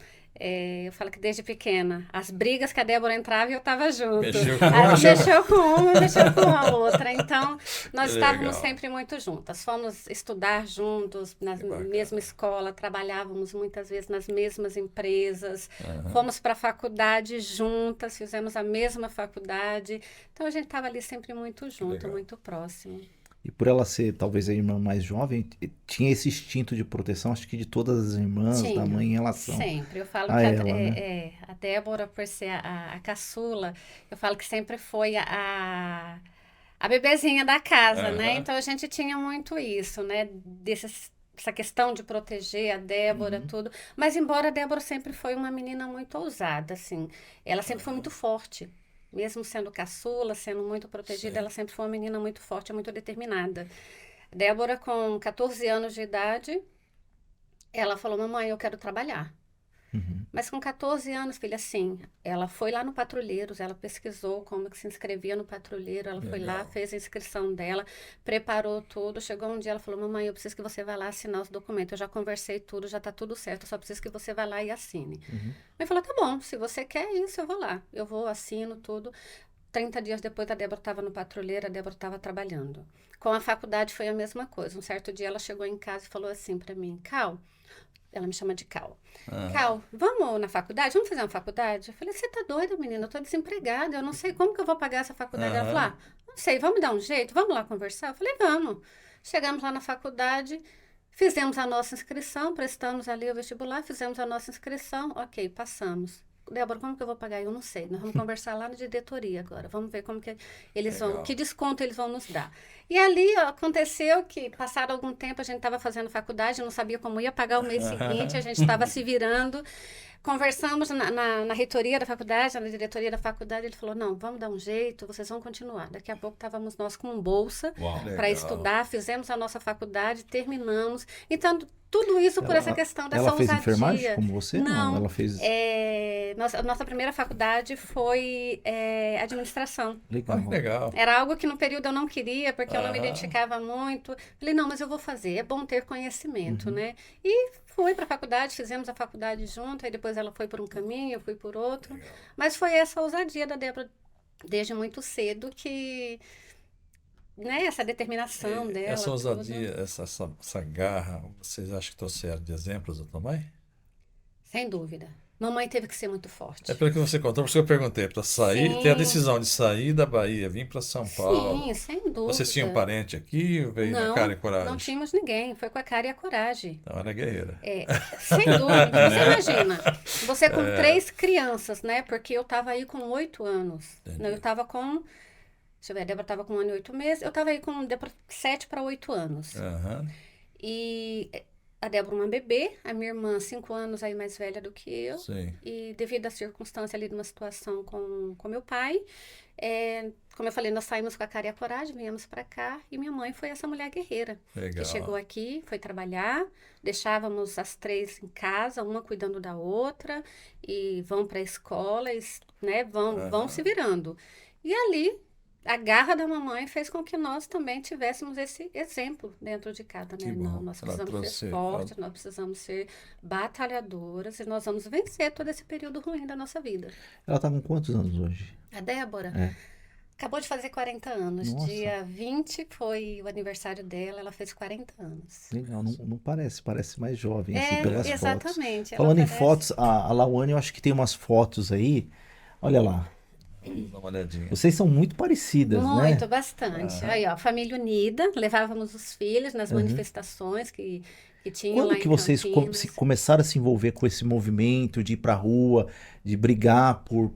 eu falo que desde pequena, as brigas que a Débora entrava, eu estava junto. Mexeu com uma, mexeu com a outra. Então, nós estávamos sempre muito juntas. Fomos estudar juntos, na mesma escola, trabalhávamos muitas vezes nas mesmas empresas. Fomos para a faculdade juntas, fizemos a mesma faculdade. Então, a gente estava ali sempre muito junto, muito próximo. E por ela ser talvez a irmã mais jovem, tinha esse instinto de proteção, acho que de todas as irmãs, da mãe em relação sempre. Eu falo a que ela, né? a Débora, por ser a caçula, eu falo que sempre foi a bebezinha da casa, né? Então a gente tinha muito isso, né? Essa questão de proteger a Débora, tudo. Mas embora a Débora sempre foi uma menina muito ousada, assim, ela sempre foi muito forte. Mesmo sendo caçula, sendo muito protegida, ela sempre foi uma menina muito forte, muito determinada. Débora, com 14 anos de idade, ela falou, mamãe, eu quero trabalhar. Mas com 14 anos, filha, assim, ela foi lá no Patrulheiros, ela pesquisou como que se inscrevia no Patrulheiro, ela foi lá, fez a inscrição dela, preparou tudo, chegou um dia, ela falou, mamãe, eu preciso que você vá lá assinar os documentos, eu já conversei tudo, já tá tudo certo, eu só preciso que você vá lá e assine. Aí falou, tá bom, se você quer isso, eu vou lá, eu vou, assino tudo. 30 dias depois, a Débora estava no Patrulheiro, a Débora estava trabalhando. Com a faculdade foi a mesma coisa, um certo dia ela chegou em casa e falou assim para mim, Cal, ela me chama de Cal. Cal, vamos na faculdade? Vamos fazer uma faculdade? Eu falei, você tá doida, menina? Eu tô desempregada, eu não sei como que eu vou pagar essa faculdade. Ela falou, não sei, vamos dar um jeito? Vamos lá conversar? Eu falei, vamos. Chegamos lá na faculdade, fizemos a nossa inscrição, prestamos ali o vestibular, fizemos a nossa inscrição, ok, passamos. Débora, como que eu vou pagar? Eu não sei. Nós vamos conversar lá na diretoria agora. Vamos ver como que eles vão, que desconto eles vão nos dar. E ali aconteceu que, passado algum tempo, a gente estava fazendo faculdade, não sabia como ia pagar o mês seguinte, a gente estava se virando. Conversamos na reitoria da faculdade, na diretoria da faculdade, ele falou, não, vamos dar um jeito, vocês vão continuar. Daqui a pouco estávamos nós com bolsa para estudar, fizemos a nossa faculdade, terminamos. Então, tudo isso por essa questão dessa ousadia. Ela fez enfermagem como você? Não, ela fez... Nossa primeira faculdade foi administração. Legal. Era algo que no período eu não queria, porque eu não me identificava muito. Falei, não, mas eu vou fazer, é bom ter conhecimento, né? E fui para a faculdade, fizemos a faculdade junto, aí depois ela foi por um caminho, eu fui por outro. Legal. Mas foi essa ousadia da Débora, desde muito cedo, que... Né, essa determinação dela. Essa ousadia, essa garra, vocês acham que trouxeram de exemplos da tua mãe? Sem dúvida. Mamãe teve que ser muito forte. É pelo que você contou, por isso que eu perguntei, para sair, ter a decisão de sair da Bahia, vir para São Paulo. Sim, sem dúvida. Vocês tinham parente aqui, veio na cara e coragem? Não tínhamos ninguém, foi com a cara e a coragem. Então era guerreira. Sem dúvida. Você imagina, você com 3 crianças, né? Porque eu estava aí com 8 anos. Eu estava com... Deixa eu ver, a Débora estava com 1 ano e 8 meses, eu estava aí com 7 para 8 anos. E a Débora uma bebê, a minha irmã 5 anos aí mais velha do que eu. Sim. E devido à circunstância ali de uma situação com meu pai, como eu falei, nós saímos com a cara e a coragem, viemos para cá, e minha mãe foi essa mulher guerreira. Legal. Que chegou aqui, foi trabalhar, deixávamos as 3 em casa, uma cuidando da outra, e vão para a escola, né, vão se virando. E ali... A garra da mamãe fez com que nós também tivéssemos esse exemplo dentro de casa, né? Não, nós precisamos ser fortes, nós precisamos ser batalhadoras e nós vamos vencer todo esse período ruim da nossa vida. Ela está com quantos anos hoje? A Débora? Acabou de fazer 40 anos. Nossa. Dia 20 foi o aniversário dela, ela fez 40 anos. Legal, não parece mais jovem, assim, pelas exatamente, fotos. Falando em fotos, a Lawane, eu acho que tem umas fotos aí, olha lá. Vamos dar uma olhadinha. Vocês são muito parecidas, né? Muito, bastante. Aí, ó, família unida, levávamos os filhos nas manifestações que tinham lá Quando em que vocês Campinas. começaram a se envolver com esse movimento de ir pra rua, de brigar por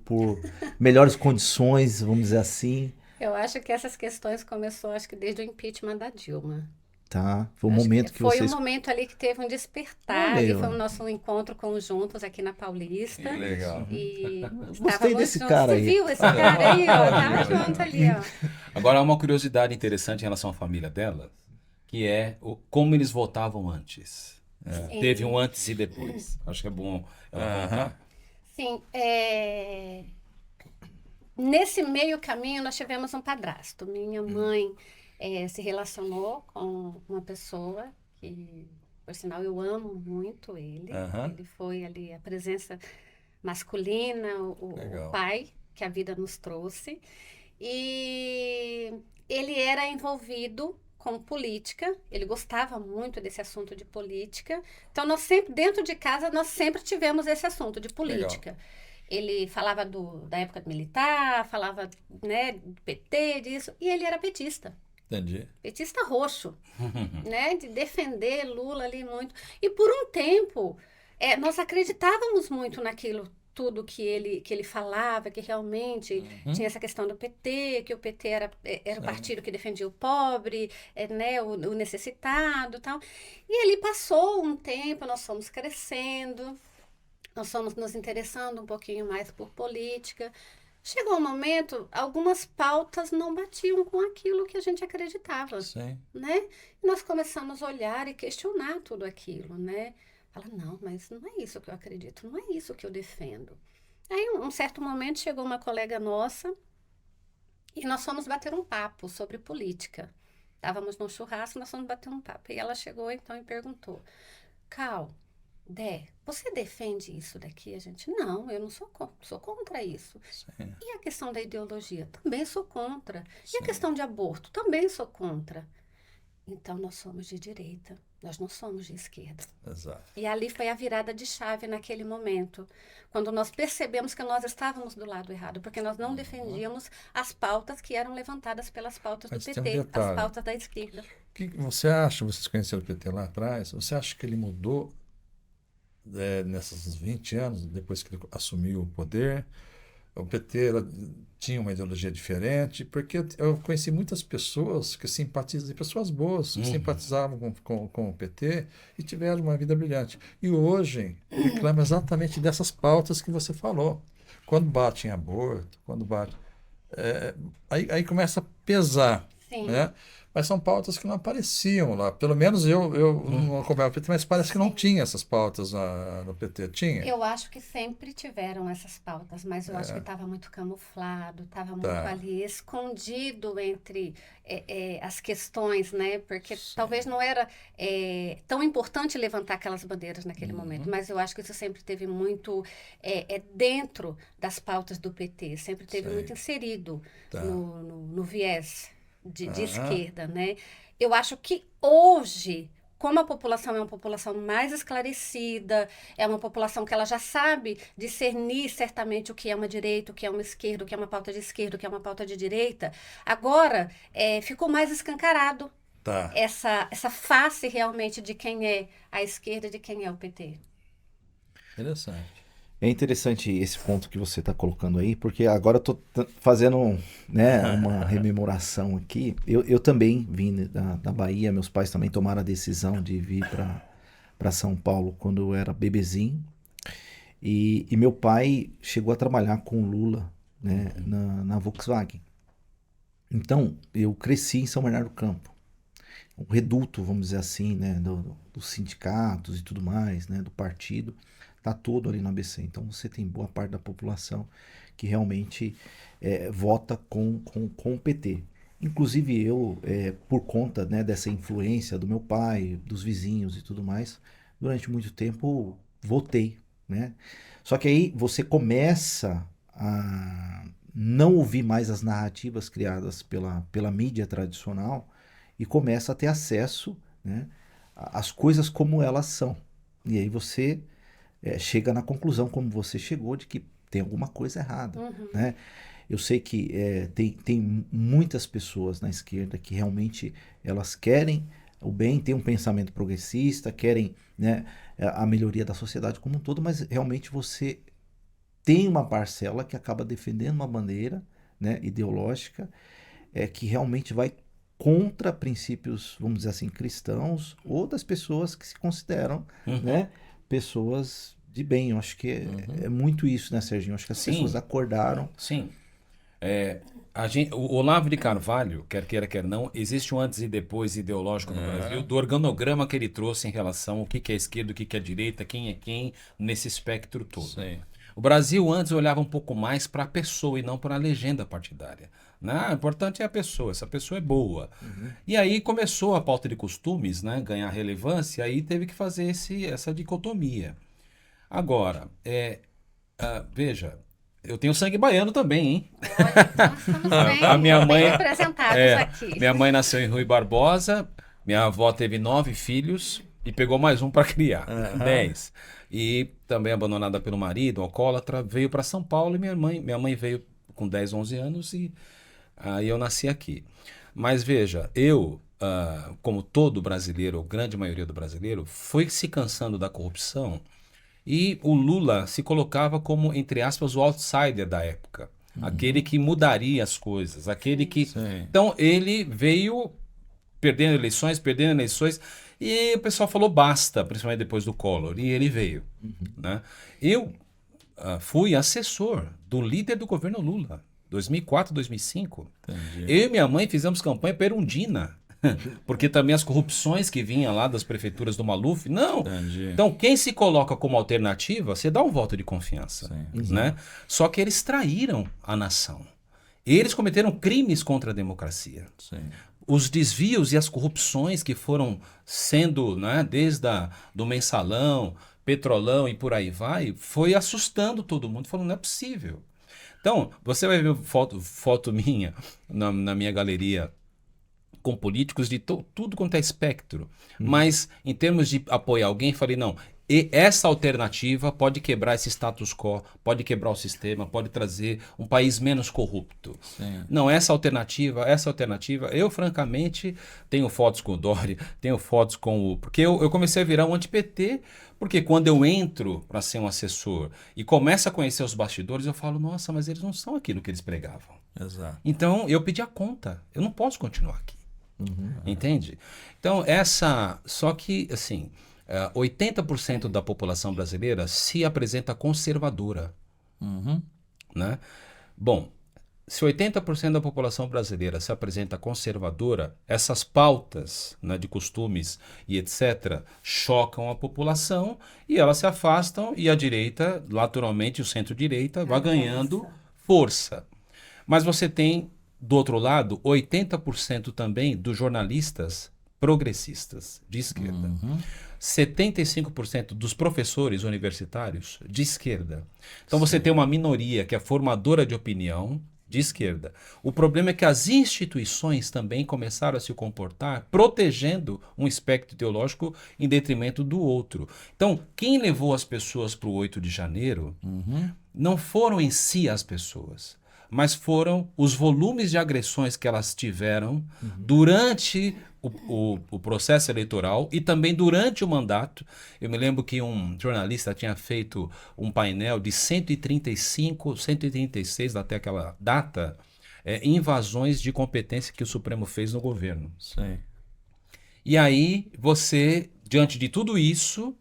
melhores condições, vamos dizer assim? Eu acho que essas questões começou, acho que desde o impeachment da Dilma. Tá? Foi o Acho momento que foi vocês... um momento ali que teve um despertar, Olha, e foi o nosso encontro conjuntos aqui na Paulista. Que legal. E Gostei estávamos desse juntos. cara Você aí. viu esse cara aí, ó? Tava junto ali, ó. Agora, há uma curiosidade interessante em relação à família dela, que é como eles votavam antes. Teve um antes e depois. Acho que é bom ela contar. Sim, nesse meio caminho nós tivemos um padrasto. Minha mãe se relacionou com uma pessoa que, por sinal, eu amo muito ele. Ele foi ali a presença masculina, o Legal. pai que a vida nos trouxe. E ele era envolvido com política, ele gostava muito desse assunto de política. Então, nós sempre, dentro de casa, nós sempre tivemos esse assunto de política. Ele falava da época militar, falava, né, do PT, disso, e ele era petista. Entendi. Petista roxo, né, de defender Lula ali muito. E por um tempo, nós acreditávamos muito naquilo tudo que ele falava, que realmente tinha essa questão do PT, que o PT era o partido que defendia o pobre, né, o necessitado e tal. E ali passou um tempo, nós fomos crescendo, nós fomos nos interessando um pouquinho mais por política. Chegou um momento, algumas pautas não batiam com aquilo que a gente acreditava, Sim. né? E nós começamos a olhar e questionar tudo aquilo, né? Fala, não, mas não é isso que eu acredito, não é isso que eu defendo. Aí, um certo momento, chegou uma colega nossa e nós fomos bater um papo sobre política. Estávamos num churrasco, nós fomos bater um papo. E ela chegou, então, e perguntou, Cal, Dé, você defende isso daqui? A gente, não, eu não sou contra isso. Sim. E a questão da ideologia? Também sou contra. E Sim. a questão de aborto? Também sou contra. Então, nós somos de direita, nós não somos de esquerda. Exato. E ali foi a virada de chave naquele momento, quando nós percebemos que nós estávamos do lado errado, porque nós não defendíamos as pautas que eram levantadas pelas pautas do Mas tem um PT, as detalhe. pautas da esquerda. O que você acha, vocês conheceram o PT lá atrás, você acha que ele mudou nesses 20 anos, depois que ele assumiu o poder? O PT tinha uma ideologia diferente, porque eu conheci muitas pessoas que simpatizam, pessoas boas, que simpatizavam com o PT e tiveram uma vida brilhante. E hoje reclamam exatamente dessas pautas que você falou. Quando bate em aborto, quando bate... aí começa a pesar, Sim. né? Mas são pautas que não apareciam lá. Pelo menos eu não acompanhava o PT, mas parece que não tinha essas pautas no PT. Tinha? Eu acho que sempre tiveram essas pautas, mas eu acho que estava muito camuflado, estava muito ali escondido entre as questões, né? Porque talvez não era tão importante levantar aquelas bandeiras naquele momento, mas eu acho que isso sempre teve muito dentro das pautas do PT, sempre teve muito inserido no viés de esquerda, né? Eu acho que hoje, como a população é uma população mais esclarecida, é uma população que ela já sabe discernir certamente o que é uma direita, o que é uma esquerda, o que é uma pauta de esquerda, o que é uma pauta de direita, agora ficou mais escancarado essa face realmente de quem é a esquerda e de quem é o PT. Interessante. É interessante esse ponto que você está colocando aí, porque agora eu estou fazendo, né, uma rememoração aqui. Eu também vim da Bahia, meus pais também tomaram a decisão de vir para São Paulo quando eu era bebezinho. E meu pai chegou a trabalhar com o Lula, né, na Volkswagen. Então, eu cresci em São Bernardo do Campo. O reduto, vamos dizer assim, né, dos sindicatos e tudo mais, né, do partido. Está todo ali no ABC. Então você tem boa parte da população que realmente vota com o PT. Inclusive eu, por conta, né, dessa influência do meu pai, dos vizinhos e tudo mais, durante muito tempo votei, né? Só que aí você começa a não ouvir mais as narrativas criadas pela mídia tradicional e começa a ter acesso, né, às coisas como elas são. E aí você chega na conclusão, como você chegou, de que tem alguma coisa errada, né? Eu sei que tem muitas pessoas na esquerda que realmente elas querem o bem, têm um pensamento progressista, querem, né, a melhoria da sociedade como um todo, mas realmente você tem uma parcela que acaba defendendo uma bandeira, né, ideológica, que realmente vai contra princípios, vamos dizer assim, cristãos, ou das pessoas que se consideram, né, pessoas de bem. Eu acho que é muito isso, né, Serginho? Eu acho que as pessoas acordaram. Sim. O Olavo de Carvalho, quer queira, quer não, existe um antes e depois ideológico no Brasil, do organograma que ele trouxe em relação ao que é esquerda, o que é direita, quem é quem, nesse espectro todo. Sim. O Brasil antes olhava um pouco mais para a pessoa e não para a legenda partidária. Né? O importante é a pessoa, essa pessoa é boa. E aí começou a pauta de costumes, né, ganhar relevância, e aí teve que fazer essa dicotomia. Agora, veja, eu tenho sangue baiano também, hein? Olha, nós estamos bem, A minha mãe- bem representados aqui. Minha mãe nasceu em Rui Barbosa, minha avó teve 9 filhos e pegou mais um para criar, 10. E também abandonada pelo marido, alcoólatra, veio para São Paulo e minha mãe veio com 10, 11 anos e aí eu nasci aqui. Mas veja, eu, como todo brasileiro, ou grande maioria do brasileiro, foi se cansando da corrupção e o Lula se colocava como, entre aspas, o outsider da época. Aquele que mudaria as coisas, aquele que... Sim. Então ele veio perdendo eleições, e o pessoal falou basta, principalmente depois do Collor, e ele veio. Né? Eu fui assessor do líder do governo Lula, 2004, 2005. Entendi. Eu e minha mãe fizemos campanha perundina, porque também as corrupções que vinham lá das prefeituras do Maluf, não. Entendi. Então quem se coloca como alternativa, você dá um voto de confiança. Sim. Né? Só que eles traíram a nação. Eles cometeram crimes contra a democracia. Sim. Os desvios e as corrupções que foram sendo, né, desde do mensalão, petrolão e por aí vai, foi assustando todo mundo, falando, não é possível. Então, você vai ver foto minha na minha galeria com políticos de tudo quanto é espectro. Mas, em termos de apoiar alguém, falei, não, e essa alternativa pode quebrar esse status quo, pode quebrar o sistema, pode trazer um país menos corrupto. Sim. Não, essa alternativa, eu francamente tenho fotos com o Dória, tenho fotos com o... Porque eu comecei a virar um anti-PT, porque quando eu entro para ser um assessor e começo a conhecer os bastidores, eu falo, nossa, mas eles não são aquilo que eles pregavam. Exato. Então, eu pedi a conta, eu não posso continuar aqui. Entende? Então, só que, assim... 80% da população brasileira se apresenta conservadora. Né? Bom, se 80% da população brasileira se apresenta conservadora, essas pautas, né, de costumes e etc. chocam a população e elas se afastam e a direita, naturalmente o centro-direita, vai ganhando força. Mas você tem, do outro lado, 80% também dos jornalistas progressistas de esquerda. 75% dos professores universitários de esquerda. Então você tem uma minoria que é formadora de opinião de esquerda. O problema é que as instituições também começaram a se comportar protegendo um espectro ideológico em detrimento do outro. Então, quem levou as pessoas para o 8 de janeiro não foram em si as pessoas, mas foram os volumes de agressões que elas tiveram durante o processo eleitoral e também durante o mandato. Eu me lembro que um jornalista tinha feito um painel de 135, 136 até aquela data, invasões de competência que o Supremo fez no governo. Sim. E aí você, diante de tudo isso,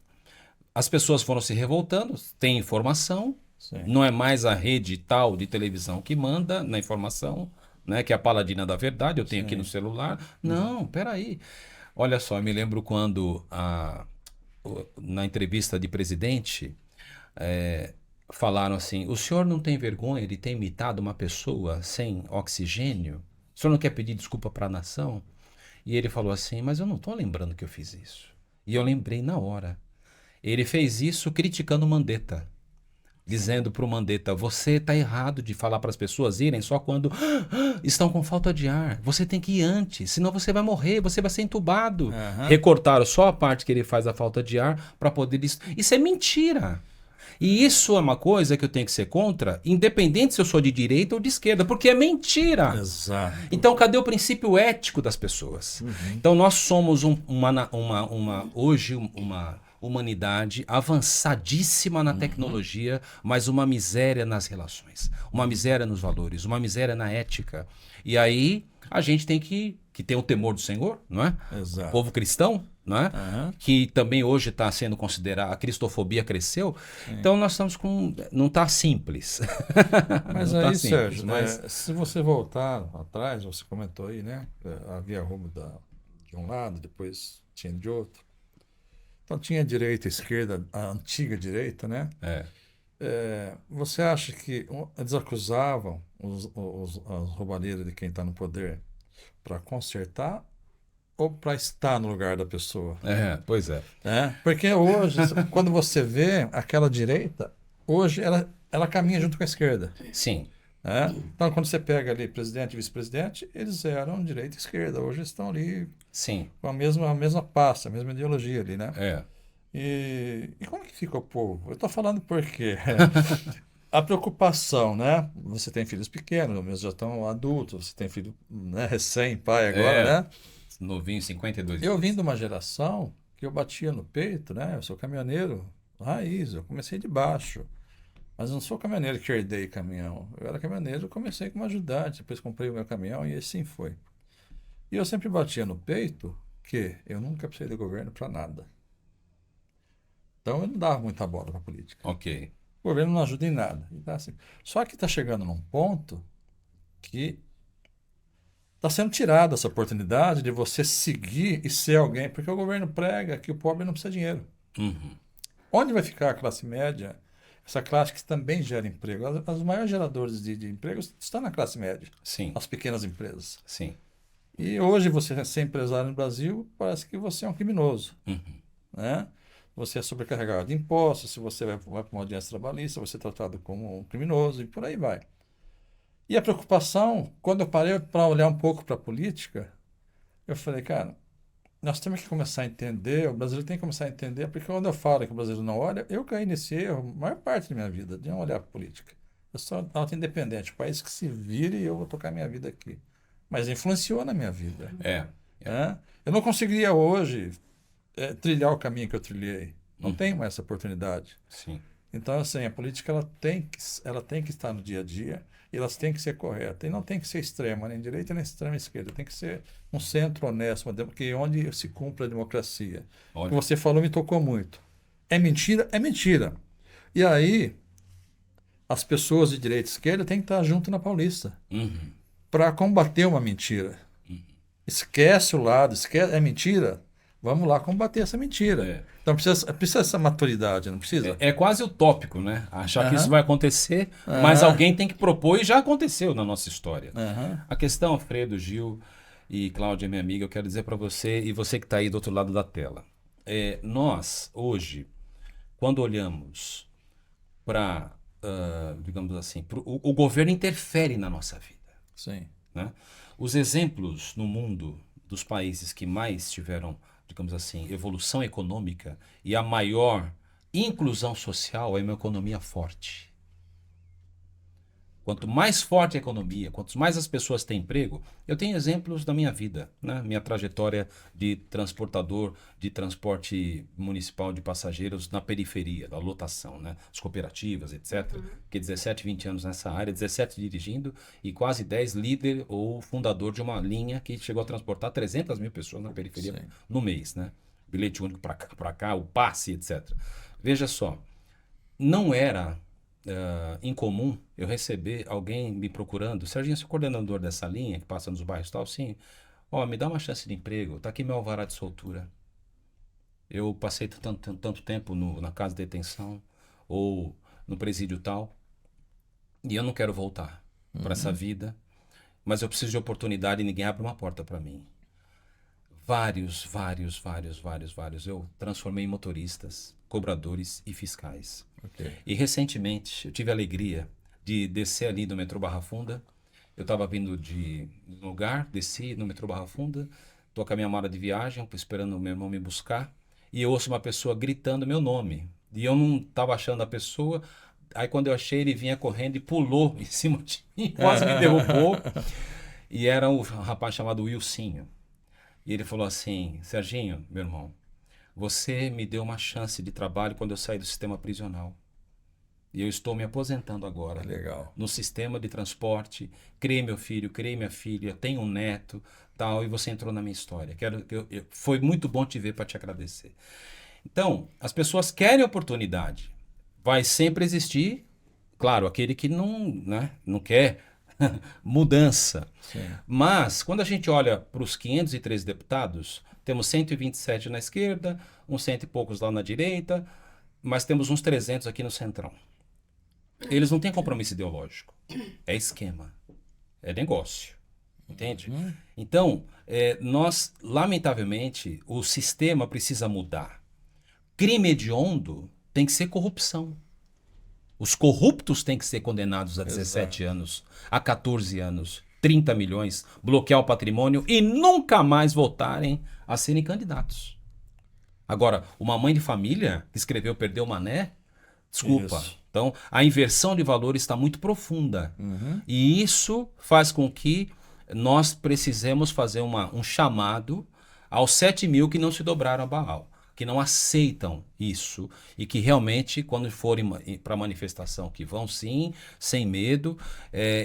as pessoas foram se revoltando, tem informação, Sim. não é mais a rede tal de televisão que manda na informação, né, que é a paladina da verdade, eu tenho aqui no celular. Não, peraí. Olha só, eu me lembro quando na entrevista de presidente falaram assim, o senhor não tem vergonha de ter imitado uma pessoa sem oxigênio? O senhor não quer pedir desculpa para a nação? E ele falou assim, mas eu não estou lembrando que eu fiz isso. E eu lembrei na hora. Ele fez isso criticando o Mandetta. Dizendo para o Mandetta, você está errado de falar para as pessoas irem só quando estão com falta de ar. Você tem que ir antes, senão você vai morrer, você vai ser entubado. Recortaram só a parte que ele faz a falta de ar para poder... Isso é mentira. E isso é uma coisa que eu tenho que ser contra, independente se eu sou de direita ou de esquerda, porque é mentira. Exato. Então, cadê o princípio ético das pessoas? Então, nós somos hoje uma humanidade avançadíssima na tecnologia, mas uma miséria nas relações, uma miséria nos valores, uma miséria na ética. E aí a gente tem que ter o temor do Senhor, não é? Exato. O povo cristão, não é? Aham. Que também hoje está sendo considerado, a cristofobia cresceu. Então nós estamos com, não está simples. Mas Não aí, tá simples, Sérgio, mas- se você voltar atrás, você comentou aí, né? Havia rumo de um lado, depois tinha de outro. Então tinha a direita e a esquerda, a antiga direita, né? Você acha que eles acusavam as roubalheiras de quem está no poder para consertar ou para estar no lugar da pessoa? Pois é. Porque hoje, quando você vê aquela direita, hoje ela caminha junto com a esquerda. Sim. Então, quando você pega ali presidente e vice-presidente, eles eram direita e esquerda. Hoje estão ali Sim. com a mesma pasta, a mesma ideologia ali, né? É. E como que fica o povo? Eu estou falando porque a preocupação, né? Você tem filhos pequenos, os meus já estão adultos, você tem filho, né, recém-pai agora, né? Novinho, 52 Eu anos. vim de uma geração que eu batia no peito, né? Eu sou caminhoneiro raiz, eu comecei de baixo. Mas eu não sou caminhoneiro que herdei caminhão. Eu era caminhoneiro, eu comecei como ajudante, depois comprei o meu caminhão e assim foi. E eu sempre batia no peito que eu nunca precisei do governo para nada. Então eu não dava muita bola para a política. Ok. O governo não ajuda em nada. E tá assim. Só que está chegando num ponto que está sendo tirada essa oportunidade de você seguir e ser alguém, porque o governo prega que o pobre não precisa de dinheiro. Uhum. Onde vai ficar a classe média? Essa classe que também gera emprego. Os maiores geradores de empregos estão na classe média, Sim. as pequenas empresas. Sim. E hoje você ser empresário no Brasil, parece que você é um criminoso, Uhum. né? Você é sobrecarregado de impostos, se você vai para uma audiência trabalhista, você é tratado como um criminoso e por aí vai. E a preocupação, quando eu parei para olhar um pouco para a política, eu falei, cara, nós temos que começar a entender, o brasileiro tem que começar a entender, porque quando eu falo que o brasileiro não olha, eu caí nesse erro a maior parte da minha vida, de não olhar para a política. Eu sou auto-independente, o país que se vire e eu vou tocar minha vida aqui. Mas influenciou na minha vida. Né? Eu não conseguiria hoje trilhar o caminho que eu trilhei. Não tenho mais essa oportunidade. Sim. Então, assim, a política ela tem que estar no dia a dia e elas têm que ser corretas. E não tem que ser extrema, nem direita nem extrema esquerda. Tem que ser um centro honesto, onde se cumpre a democracia. O que você falou me tocou muito. É mentira? É mentira. E aí, as pessoas de direita e esquerda têm que estar junto na Paulista para combater uma mentira. Esquece o lado, é mentira. Vamos lá combater essa mentira. Então precisa essa maturidade, não precisa? É quase utópico, né? Achar que isso vai acontecer, mas alguém tem que propor e já aconteceu na nossa história. A questão, Alfredo, Gil e Cláudia, minha amiga, eu quero dizer para você e você que está aí do outro lado da tela. Nós, hoje, quando olhamos para, digamos assim, o governo interfere na nossa vida. Sim. Né? Os exemplos no mundo dos países que mais tiveram, digamos assim, evolução econômica e a maior inclusão social é uma economia forte. Quanto mais forte a economia, quanto mais as pessoas têm emprego, eu tenho exemplos da minha vida, né? Minha trajetória de transportador, de transporte municipal de passageiros na periferia, da lotação, né? As cooperativas, etc. Fiquei 17, 20 anos nessa área, 17 dirigindo e quase 10 líder ou fundador de uma linha que chegou a transportar 300 mil pessoas na periferia no mês, né? Bilhete único para cá, o passe, etc. Veja só, não era incomum eu receber alguém me procurando, Serginho, você é coordenador dessa linha que passa nos bairros e tal? Sim. Me dá uma chance de emprego, tá aqui meu alvará de soltura. Eu passei tanto tempo na casa de detenção ou no presídio tal e eu não quero voltar para essa vida, mas eu preciso de oportunidade e ninguém abre uma porta para mim. Vários. Eu transformei em motoristas, cobradores e fiscais. Okay. E recentemente eu tive a alegria de descer ali no metrô Barra Funda. Eu estava vindo de um lugar, desci no metrô Barra Funda, estou com a minha mala de viagem, esperando o meu irmão me buscar, e eu ouço uma pessoa gritando meu nome. E eu não estava achando a pessoa. Aí quando eu achei, ele vinha correndo e pulou em cima de mim, quase me derrubou. E era um rapaz chamado Wilsinho. E ele falou assim: Serginho, meu irmão, você me deu uma chance de trabalho quando eu saí do sistema prisional. E eu estou me aposentando agora. Legal. No sistema de transporte. Criei meu filho, criei minha filha, tenho um neto, tal, e você entrou na minha história. Foi muito bom te ver para te agradecer. Então, as pessoas querem oportunidade. Vai sempre existir, claro, aquele que não quer mudança. Sim. Mas, quando a gente olha para os 513 deputados, temos 127 na esquerda, uns 100 e poucos lá na direita, mas temos uns 300 aqui no centrão. Eles não têm compromisso ideológico. É esquema. É negócio. Entende? Então, nós, lamentavelmente, o sistema precisa mudar. Crime hediondo tem que ser corrupção. Os corruptos têm que ser condenados a 17 anos, a 14 anos, 30 milhões, bloquear o patrimônio e nunca mais voltarem a serem candidatos. Agora, uma mãe de família que escreveu Perdeu o Mané, desculpa. Isso. Então, a inversão de valores está muito profunda. E isso faz com que nós precisemos fazer um chamado aos 7 mil que não se dobraram a Baal, que não aceitam isso e que realmente, quando forem para a manifestação, que vão sim, sem medo,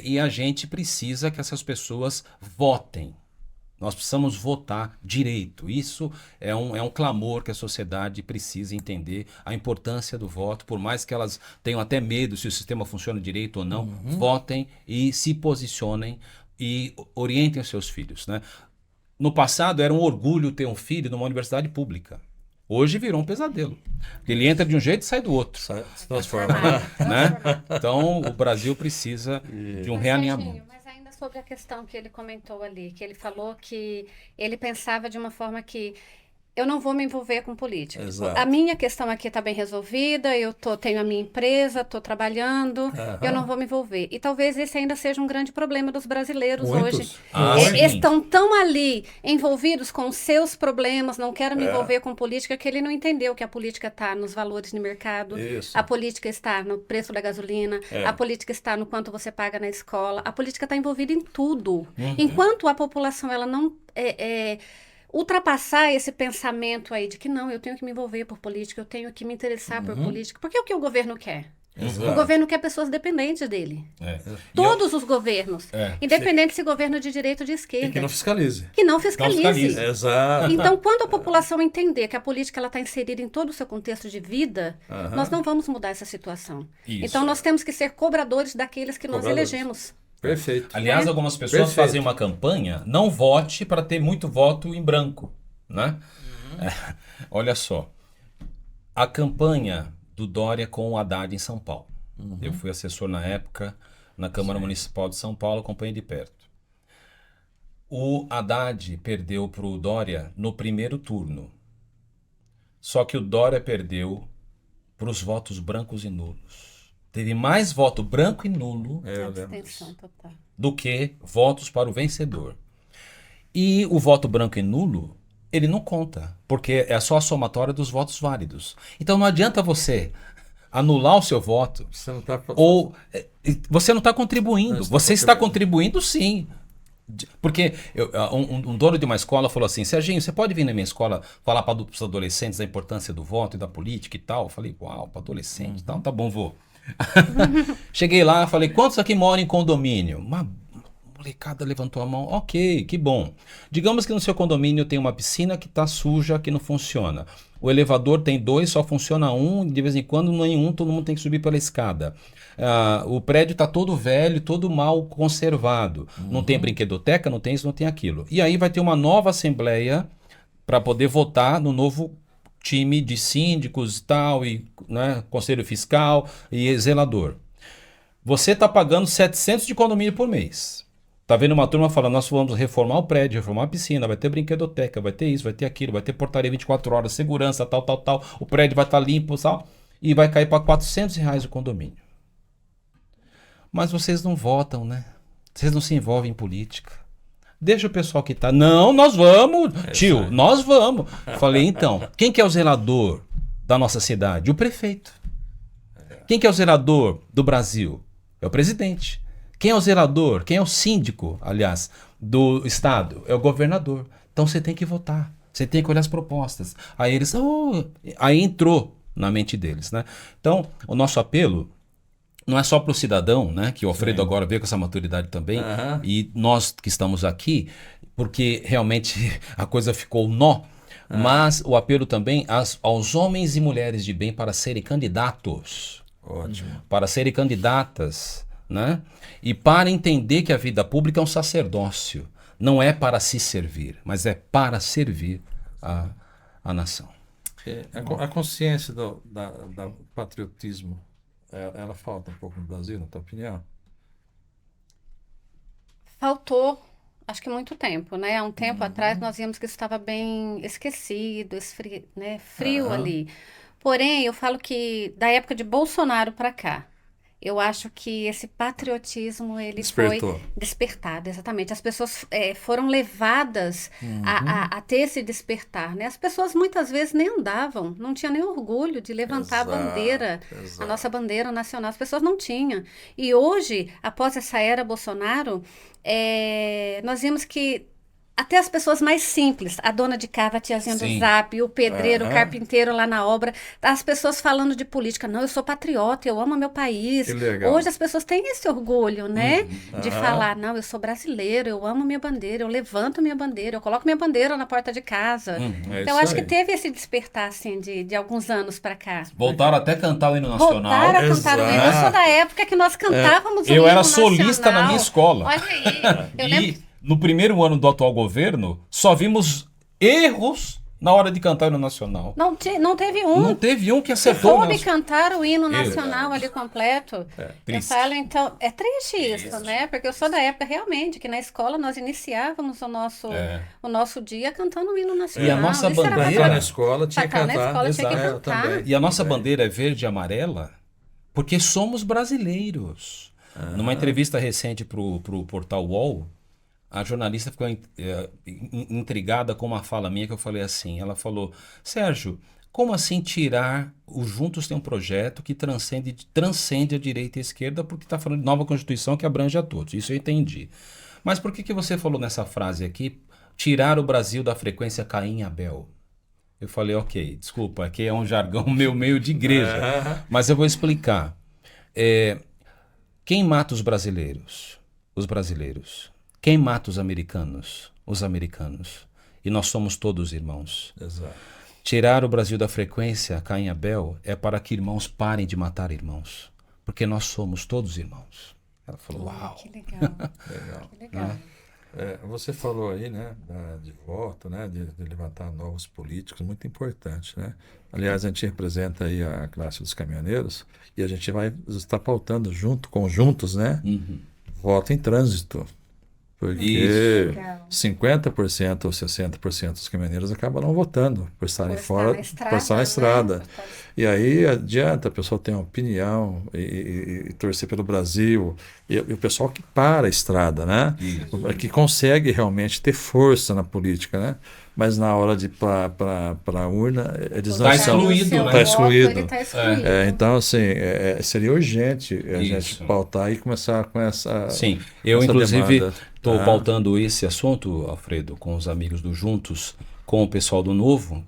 e a gente precisa que essas pessoas votem. Nós precisamos votar direito. Isso é um clamor que a sociedade precisa entender, a importância do voto, por mais que elas tenham até medo se o sistema funciona direito ou não, votem e se posicionem e orientem os seus filhos, né? No passado era um orgulho ter um filho numa universidade pública. Hoje virou um pesadelo. Ele entra de um jeito e sai do outro. Se transforma. Né? Então o Brasil precisa de um realinhamento. Mas ainda sobre a questão que ele comentou ali, que ele falou que ele pensava de uma forma que eu não vou me envolver com política. Exato. A minha questão aqui está bem resolvida, tenho a minha empresa, estou trabalhando, eu não vou me envolver. E talvez esse ainda seja um grande problema dos brasileiros hoje. Estão tão ali envolvidos com os seus problemas, não quero me envolver com política, que ele não entendeu que a política está nos valores de mercado, Isso. a política está no preço da gasolina, a política está no quanto você paga na escola, a política está envolvida em tudo. Enquanto a população ela não ultrapassar esse pensamento aí de que não, eu tenho que me envolver por política, eu tenho que me interessar por política, porque é o que o governo quer. Exato. O governo quer pessoas dependentes dele. Todos os governos, independente se governo de direita ou de esquerda. E que não fiscalize. Que não fiscalize. Exato. Então, quando a população entender que a política está inserida em todo o seu contexto de vida, nós não vamos mudar essa situação. Isso. Então, nós temos que ser cobradores daqueles que nós elegemos. Perfeito. Aliás, algumas pessoas fazem uma campanha, não vote para ter muito voto em branco, né? Olha só, a campanha do Dória com o Haddad em São Paulo. Eu fui assessor na época na Câmara Municipal de São Paulo, acompanhei de perto. O Haddad perdeu para o Dória no primeiro turno. Só que o Dória perdeu para os votos brancos e nulos. Teve mais voto branco e nulo Abstenção total. do que votos para o vencedor. E o voto branco e nulo, ele não conta, porque é só a somatória dos votos válidos. Então não adianta você anular o seu voto, Você não está... ou você não está contribuindo. Você está contribuindo sim. Porque um dono de uma escola falou assim: Serginho, você pode vir na minha escola falar para os adolescentes da importância do voto e da política e tal? Eu falei, uau, para adolescente e tal, tá bom, vou. Cheguei lá, falei, quantos aqui moram em condomínio? Uma molecada levantou a mão. Ok, que bom. Digamos que no seu condomínio tem uma piscina que está suja, que não funciona. O elevador tem 2, só funciona um, de vez em quando nenhum, todo mundo tem que subir pela escada. O prédio está todo velho, todo mal conservado. Não tem brinquedoteca, não tem isso, não tem aquilo. E aí vai ter uma nova assembleia para poder votar no novo time de síndicos e tal, e, né, conselho fiscal e zelador. Você está pagando 700 de condomínio por mês. Tá vendo uma turma falando, nós vamos reformar o prédio, reformar a piscina, vai ter brinquedoteca, vai ter isso, vai ter aquilo, vai ter portaria 24 horas, segurança, tal, o prédio vai estar limpo, tal, e vai cair para R$400 o condomínio. Mas vocês não votam, né? Vocês não se envolvem em política. Deixa o pessoal que tá. Não, nós vamos, tio, nós vamos. Falei, então, quem que é o zelador da nossa cidade? O prefeito. Quem que é o zelador do Brasil? É o presidente. Quem é o zelador? Quem é o síndico, aliás, do estado? É o governador. Então você tem que votar. Você tem que olhar as propostas. Aí eles... aí entrou na mente deles, né? Então, o nosso apelo não é só para o cidadão, né? Que o Alfredo agora veio com essa maturidade também. E nós que estamos aqui, porque realmente a coisa ficou nó. Mas o apelo também aos homens e mulheres de bem para serem candidatos. Ótimo. Para serem candidatas, né? E para entender que a vida pública é um sacerdócio. Não é para se servir, mas é para servir a nação. A consciência do patriotismo, ela falta um pouco no Brasil, na tua opinião? Faltou, acho que muito tempo, né? Há um tempo atrás nós vimos que estava bem esquecido, né? Frio ali. Porém, eu falo que da época de Bolsonaro para cá, eu acho que esse patriotismo ele Despertou. foi despertado, exatamente. As pessoas foram levadas a ter esse despertar, né? As pessoas muitas vezes nem andavam, não tinham nem orgulho de levantar a bandeira, a nossa bandeira nacional. As pessoas não tinham. E hoje, após essa era Bolsonaro, nós vimos que até as pessoas mais simples, a dona de casa, a tiazinha do Sim. Zap, o pedreiro, o carpinteiro lá na obra, as pessoas falando de política. Não, eu sou patriota, eu amo meu país. Que legal. Hoje as pessoas têm esse orgulho, né? De falar, não, eu sou brasileiro, eu amo minha bandeira, eu levanto minha bandeira, eu coloco minha bandeira na porta de casa. É Então, isso acho que aí. teve esse despertar, assim, de alguns anos para cá. Voltaram até a cantar o hino nacional. Voltaram a cantar o hino. Eu sou da época que nós cantávamos o Eu hino era solista nacional. na minha escola. Olha aí, eu lembro. E no primeiro ano do atual governo, só vimos erros na hora de cantar o hino nacional. Não teve um. Não teve um que acertou. Soube Nelson. cantar o hino nacional ali completo. Eu triste. falo, então, é triste isso, né? Porque eu sou da época realmente que na escola nós iniciávamos o nosso dia cantando o hino nacional. E a nossa Isso era bandeira- Para ir bacana. na escola tinha que Pra estar cantar. na escola tinha que Exato. cantar. Eu também. E a nossa bandeira é verde e amarela porque somos brasileiros. Numa entrevista recente para o portal UOL, a jornalista ficou intrigada com uma fala minha que eu falei assim. Ela falou, Sérgio, como assim tirar... O Juntos tem um projeto que transcende a direita e a esquerda porque está falando de nova Constituição que abrange a todos. Isso eu entendi. Mas por que você falou nessa frase aqui, tirar o Brasil da frequência Caim e Abel? Eu falei, ok, desculpa, aqui é um jargão meio de igreja, mas eu vou explicar. Quem mata os brasileiros? Os brasileiros. Quem mata os americanos? Os americanos. E nós somos todos irmãos. Exato. Tirar o Brasil da frequência Caim e Abel é para que irmãos parem de matar irmãos. Porque nós somos todos irmãos. Ela falou, uau. Que legal. Legal. Que legal. Você falou aí, né, de voto, né, de levantar novos políticos, muito importante, né? Aliás, a gente representa aí a classe dos caminhoneiros e a gente vai estar pautando conjuntos, né? Voto em trânsito. Porque Legal. 50% ou 60% dos caminhoneiros acabam não votando por estarem Por estar fora, na estrada, por estar na né? estrada. Por estar- E aí adianta a pessoa ter uma opinião e torcer pelo Brasil. E o pessoal que para a estrada, né? Que consegue realmente ter força na política, né? Mas na hora de ir para a urna, eles não Tá são. excluído, Seu né? Tá voto, excluído. ele tá excluído. Então, assim, seria urgente a Isso. gente pautar e começar com essa. Sim, eu essa inclusive demanda. estou pautando esse assunto, Alfredo, com os amigos do Juntos, com o pessoal do Novo.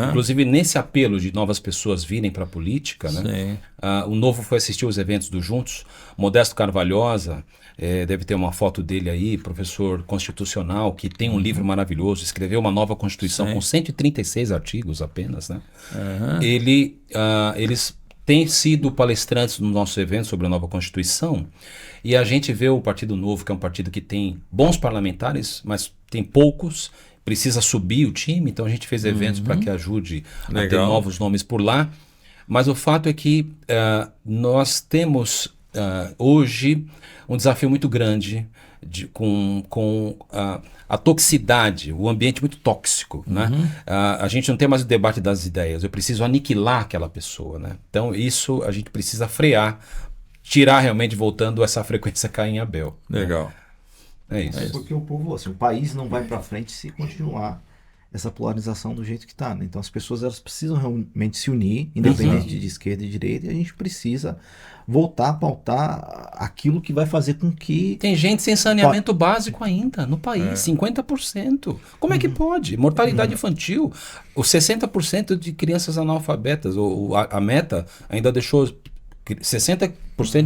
Inclusive nesse apelo de novas pessoas virem para a política, né? Sim. O Novo foi assistir os eventos do Juntos. Modesto Carvalhosa, deve ter uma foto dele aí, professor constitucional, que tem um livro maravilhoso, escreveu uma nova Constituição com 136 artigos apenas, né? Eles têm sido palestrantes nos nossos eventos sobre a nova Constituição e a gente vê o Partido Novo, que é um partido que tem bons parlamentares, mas tem poucos, precisa subir o time, então a gente fez eventos para que ajude a ter Legal. novos nomes por lá. Mas o fato é que nós temos hoje um desafio muito grande com a toxicidade, o ambiente muito tóxico, né? A gente não tem mais o debate das ideias, eu preciso aniquilar aquela pessoa, né? Então isso a gente precisa frear, tirar realmente, voltando essa frequência Caim e Abel. Legal. É isso. Porque o povo, assim, o país não vai para frente se continuar essa polarização do jeito que está, né? Então as pessoas elas precisam realmente se unir, independente de esquerda e direita, e a gente precisa voltar a pautar aquilo que vai fazer com que... Tem gente sem saneamento básico ainda no país, 50%. Como é que pode? Mortalidade infantil, os 60% de crianças analfabetas, a meta ainda deixou 60%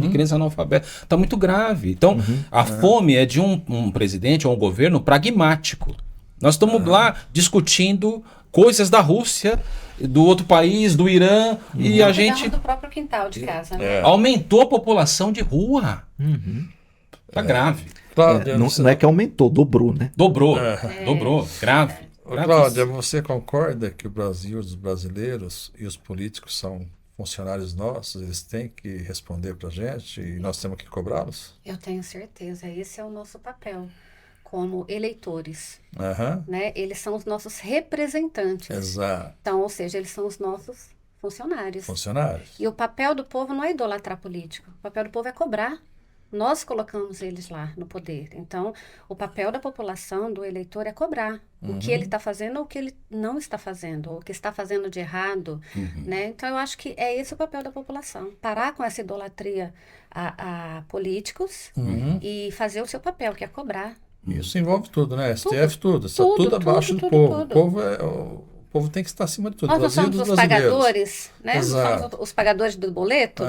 de crianças analfabetas. Está muito grave. Então, a fome é de um presidente ou um governo pragmático. Nós estamos lá discutindo coisas da Rússia, do outro país, do Irã, e a gente... do próprio quintal de casa, né? Aumentou a população de rua. Tá grave. Cláudia, não é que aumentou, dobrou, né? Dobrou. Grave. Cláudia, você concorda que o Brasil, os brasileiros e os políticos são funcionários nossos, eles têm que responder pra gente e nós temos que cobrá-los? Eu tenho certeza, esse é o nosso papel como eleitores, né? Eles são os nossos representantes. Exato. Então, ou seja, eles são os nossos funcionários. Funcionários. E o papel do povo não é idolatrar político, o papel do povo é cobrar. Nós colocamos eles lá no poder. Então, o papel da população, do eleitor, é cobrar o que ele está fazendo ou o que ele não está fazendo, ou o que está fazendo de errado, né? Então, eu acho que é esse o papel da população. Parar com essa idolatria a políticos e fazer o seu papel, que é cobrar. Isso envolve tudo, né? STF, tudo. Está tudo abaixo do povo. O povo tem que estar acima de tudo. Nós não somos os pagadores, né? Nós somos os pagadores do boleto.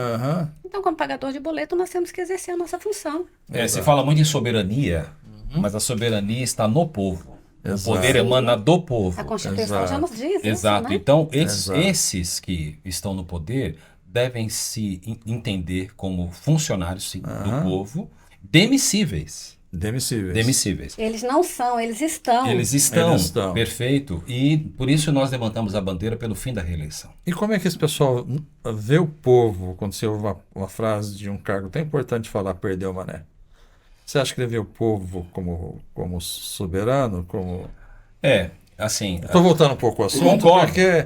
Então, como pagador de boleto, nós temos que exercer a nossa função. Você fala muito em soberania, mas a soberania está no povo. O poder emana do povo. A Constituição já nos diz Exato. isso, né? Então, esses que estão no poder devem se entender como funcionários do povo, demissíveis. Eles não são, eles estão. Eles estão. Perfeito. E por isso nós levantamos a bandeira pelo fim da reeleição. E como é que esse pessoal vê o povo quando você ouve uma frase de um cargo tão importante falar perdeu o mané? Você acha que ele vê o povo como soberano? Assim... Estou voltando um pouco ao assunto.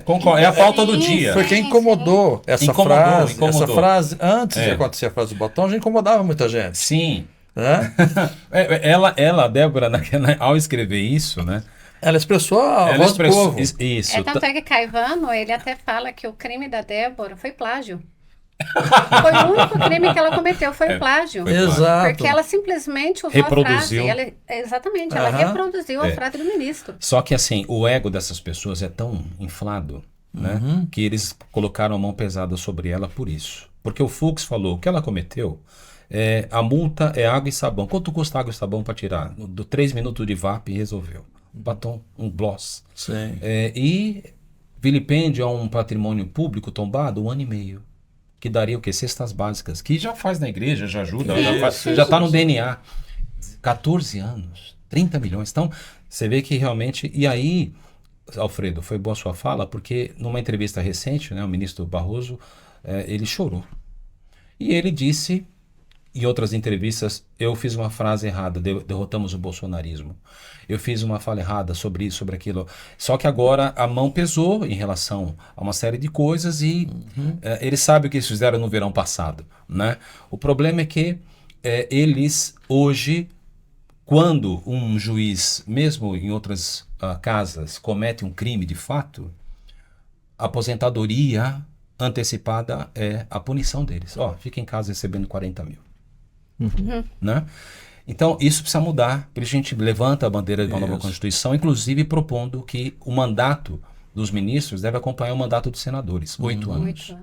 Concordo. É a pauta do dia. Porque incomodou essa frase. Antes de acontecer a frase do Botão, já incomodava muita gente. Sim. A Débora, ao escrever isso, né? Ela expressou a voz do povo. Isso. Tanto é que Caivano, ele até fala que o crime da Débora foi plágio. Foi o único crime que ela cometeu, foi o plágio. Exato. Porque ela simplesmente usou reproduziu. a frase. Ela reproduziu a frase do ministro. Só que assim, o ego dessas pessoas é tão inflado, né, que eles colocaram a mão pesada sobre ela por isso. Porque o Fux falou, o que ela cometeu... a multa é água e sabão. Quanto custa água e sabão para tirar? 3 minutos de VAP e resolveu. Um batom, um gloss. Sim. E vilipêndio a um patrimônio público tombado 1 ano e meio. Que daria o quê? Cestas básicas. Que já faz na igreja, já ajuda, já está no DNA. 14 anos, 30 milhões. Então, você vê que realmente... E aí, Alfredo, foi boa a sua fala, porque numa entrevista recente, né, o ministro Barroso, ele chorou. E ele disse... Em outras entrevistas, eu fiz uma frase errada, derrotamos o bolsonarismo. Eu fiz uma fala errada sobre isso, sobre aquilo. Só que agora a mão pesou em relação a uma série de coisas e eles sabem o que eles fizeram no verão passado, né? O problema é que eles hoje, quando um juiz, mesmo em outras casas, comete um crime de fato, a aposentadoria antecipada é a punição deles. Fica em casa recebendo 40 mil. Né? Então, isso precisa mudar. Por isso a gente levanta a bandeira de uma nova Constituição, inclusive propondo que o mandato dos ministros deve acompanhar o mandato dos senadores. 8 anos.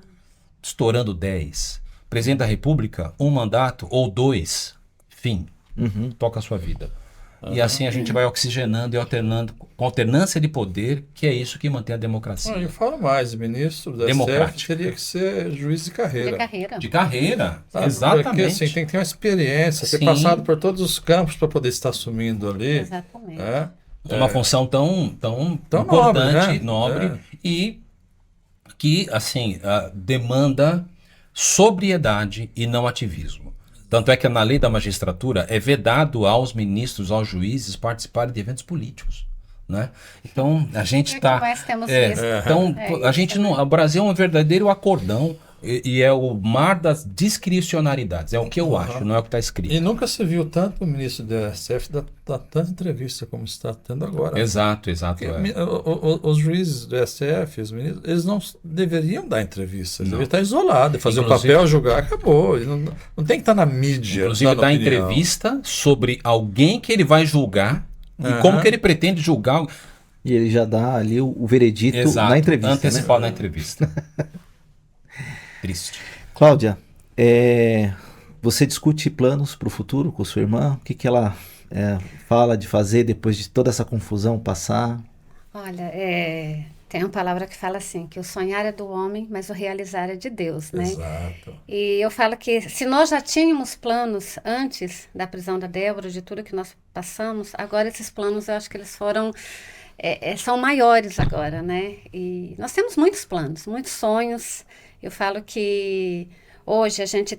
Estourando 10. Presidente da República, 1 mandato ou 2, fim. Toca a sua vida. E assim a gente vai oxigenando e alternando, com alternância de poder, que é isso que mantém a democracia. Eu falo mais, o ministro da STF teria que ser juiz de carreira. De carreira, sabe? exatamente. Porque assim, tem que ter uma experiência, ter passado por todos os campos para poder estar assumindo ali. Exatamente. É uma função tão importante, nobre e que assim, demanda sobriedade e não ativismo. Tanto é que na lei da magistratura é vedado aos ministros, aos juízes participarem de eventos políticos, né? Então a gente está, nós temos isso. a gente não, o Brasil é um verdadeiro acordão E é o mar das discricionariedades. É o que eu acho, não é o que está escrito. E nunca se viu tanto o ministro do STF dar tanta entrevista como está tendo agora. Exato. Os juízes do STF, os ministros, eles não deveriam dar entrevista. Eles deveriam estar isolados, fazer o papel, julgar, acabou. Não tem que estar na mídia. Inclusive, dar entrevista sobre alguém que ele vai julgar e como que ele pretende julgar. E ele já dá ali o veredito na entrevista. Antecipado na entrevista. Triste. Cláudia, você discute planos para o futuro com sua irmã? O que ela fala de fazer depois de toda essa confusão passar? Olha, tem uma palavra que fala assim, que o sonhar é do homem, mas o realizar é de Deus, né? Exato. E eu falo que se nós já tínhamos planos antes da prisão da Débora, de tudo que nós passamos, agora esses planos eu acho que eles foram... são maiores agora, né? E nós temos muitos planos, muitos sonhos. Eu falo que hoje a gente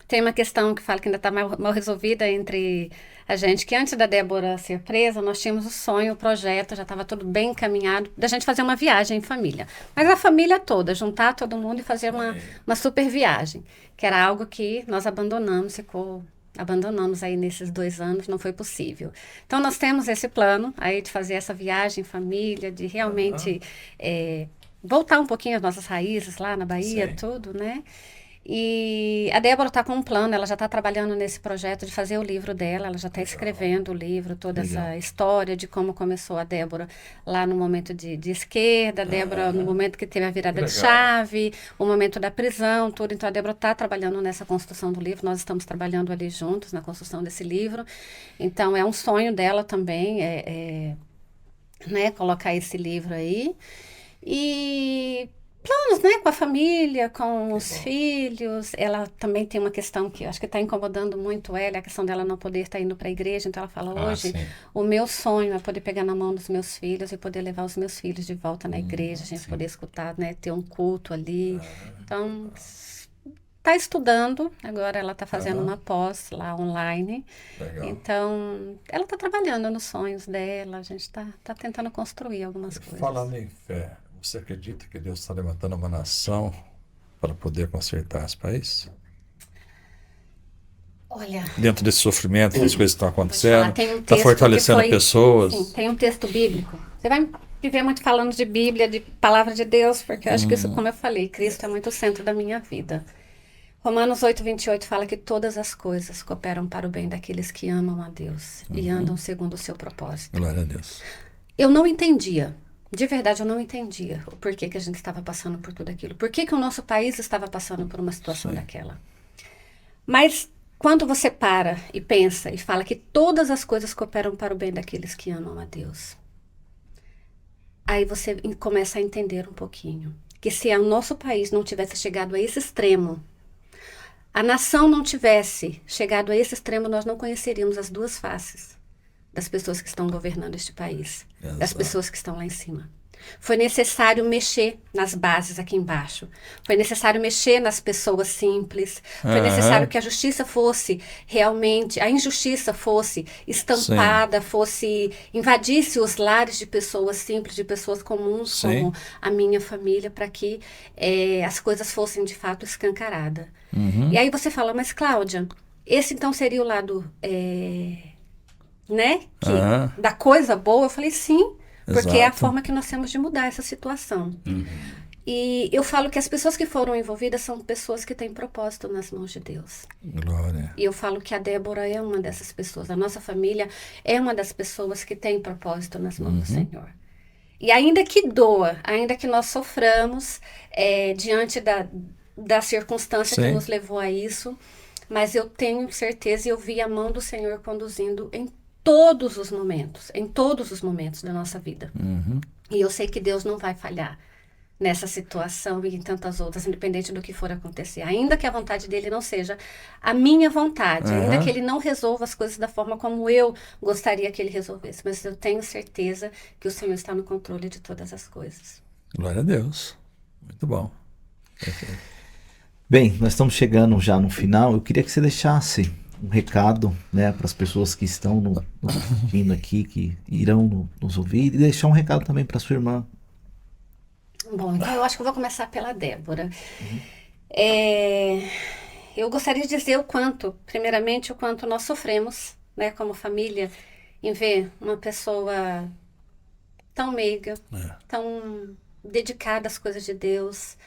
tem uma questão que fala que ainda está mal resolvida entre a gente, que antes da Débora ser presa, nós tínhamos o sonho, o projeto, já estava tudo bem encaminhado, da gente fazer uma viagem em família. Mas a família toda, juntar todo mundo e fazer uma super viagem, que era algo que nós abandonamos aí nesses 2 anos, não foi possível. Então, nós temos esse plano aí de fazer essa viagem em família, de realmente voltar um pouquinho às nossas raízes lá na Bahia, tudo, né? E a Débora está com um plano, ela já está trabalhando nesse projeto de fazer o livro dela, ela já está escrevendo o livro, toda essa história de como começou a Débora lá no momento de esquerda, a Débora no momento que teve a virada de chave, o momento da prisão, tudo. Então a Débora está trabalhando nessa construção do livro, nós estamos trabalhando ali juntos na construção desse livro. Então é um sonho dela também, né, colocar esse livro aí. E... planos, né? Com a família, com os filhos. Ela também tem uma questão que eu acho que está incomodando muito ela, a questão dela não poder estar indo para a igreja. Então ela fala, hoje, o meu sonho é poder pegar na mão dos meus filhos e poder levar os meus filhos de volta na igreja, a gente poder escutar, né? Ter um culto ali. Então, está estudando, agora ela está fazendo uma pós lá online. Legal. Então, ela está trabalhando nos sonhos dela, a gente está tentando construir algumas coisas. Falando em fé, você acredita que Deus está levantando uma nação para poder consertar esse país? Olha... dentro desse sofrimento, das coisas que estão acontecendo, está texto fortalecendo pessoas. Sim, tem um texto bíblico. Você vai viver muito falando de Bíblia, de palavra de Deus, porque eu acho que isso, como eu falei, Cristo é muito o centro da minha vida. Romanos 8:28 fala que todas as coisas cooperam para o bem daqueles que amam a Deus e andam segundo o seu propósito. Glória a Deus. Eu não entendia. De verdade, eu não entendia o porquê que a gente estava passando por tudo aquilo. Por que o nosso país estava passando por uma situação daquela. Mas quando você para e pensa e fala que todas as coisas cooperam para o bem daqueles que amam a Deus, aí você começa a entender um pouquinho. Que se o nosso país não tivesse chegado a esse extremo, a nação não tivesse chegado a esse extremo, nós não conheceríamos as duas faces das pessoas que estão governando este país, das pessoas que estão lá em cima. Foi necessário mexer nas bases aqui embaixo. Foi necessário mexer nas pessoas simples. Foi necessário que a justiça fosse realmente, a injustiça fosse estampada, invadisse os lares de pessoas simples, de pessoas comuns, como a minha família, para que as coisas fossem de fato escancaradas. E aí você fala, mas Cláudia, esse então seria o lado, né, da coisa boa? Eu falei, sim. Porque é a forma que nós temos de mudar essa situação. E eu falo que as pessoas que foram envolvidas são pessoas que têm propósito nas mãos de Deus. Glória. E eu falo que a Débora é uma dessas pessoas. A nossa família é uma das pessoas que tem propósito nas mãos do Senhor. E ainda que doa, ainda que nós soframos diante da circunstância que nos levou a isso, mas eu tenho certeza e eu vi a mão do Senhor conduzindo em todos os momentos da nossa vida. E eu sei que Deus não vai falhar nessa situação e em tantas outras, independente do que for acontecer. Ainda que a vontade dele não seja a minha vontade, ainda que ele não resolva as coisas da forma como eu gostaria que ele resolvesse, mas eu tenho certeza que o Senhor está no controle de todas as coisas. Glória a Deus. Muito bom. Bem, nós estamos chegando já no final. Eu queria que você deixasse um recado, né, para as pessoas que estão nos assistindo aqui, que irão nos ouvir, e deixar um recado também para sua irmã. Bom, então eu acho que eu vou começar pela Débora. Eu gostaria de dizer primeiramente, o quanto nós sofremos, né, como família, em ver uma pessoa tão meiga, tão dedicada às coisas de Deus,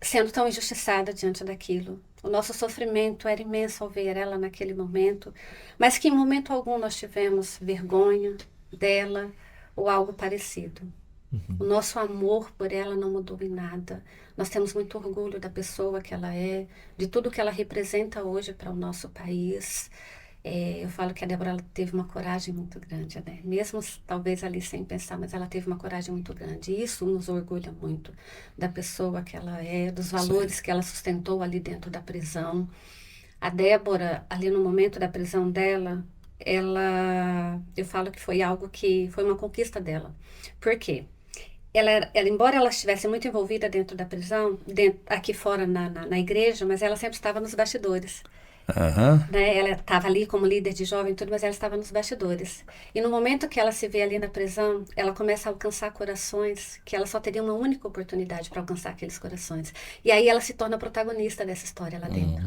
sendo tão injustiçada diante daquilo. O nosso sofrimento era imenso ao ver ela naquele momento, mas que em momento algum nós tivemos vergonha dela ou algo parecido. O nosso amor por ela não mudou em nada. Nós temos muito orgulho da pessoa que ela é, de tudo que ela representa hoje para o nosso país. Eu falo que a Débora ela teve uma coragem muito grande, né? Mesmo talvez ali sem pensar, mas ela teve uma coragem muito grande. E isso nos orgulha muito da pessoa que ela é, dos valores que ela sustentou ali dentro da prisão. A Débora, ali no momento da prisão dela, eu falo que foi algo que foi uma conquista dela. Por quê? Embora ela estivesse muito envolvida dentro da prisão, aqui fora na igreja, mas ela sempre estava nos bastidores. Né? Ela estava ali como líder de jovem e tudo, mas ela estava nos bastidores. E no momento que ela se vê ali na prisão, ela começa a alcançar corações que ela só teria uma única oportunidade para alcançar aqueles corações. E aí ela se torna protagonista dessa história lá dentro.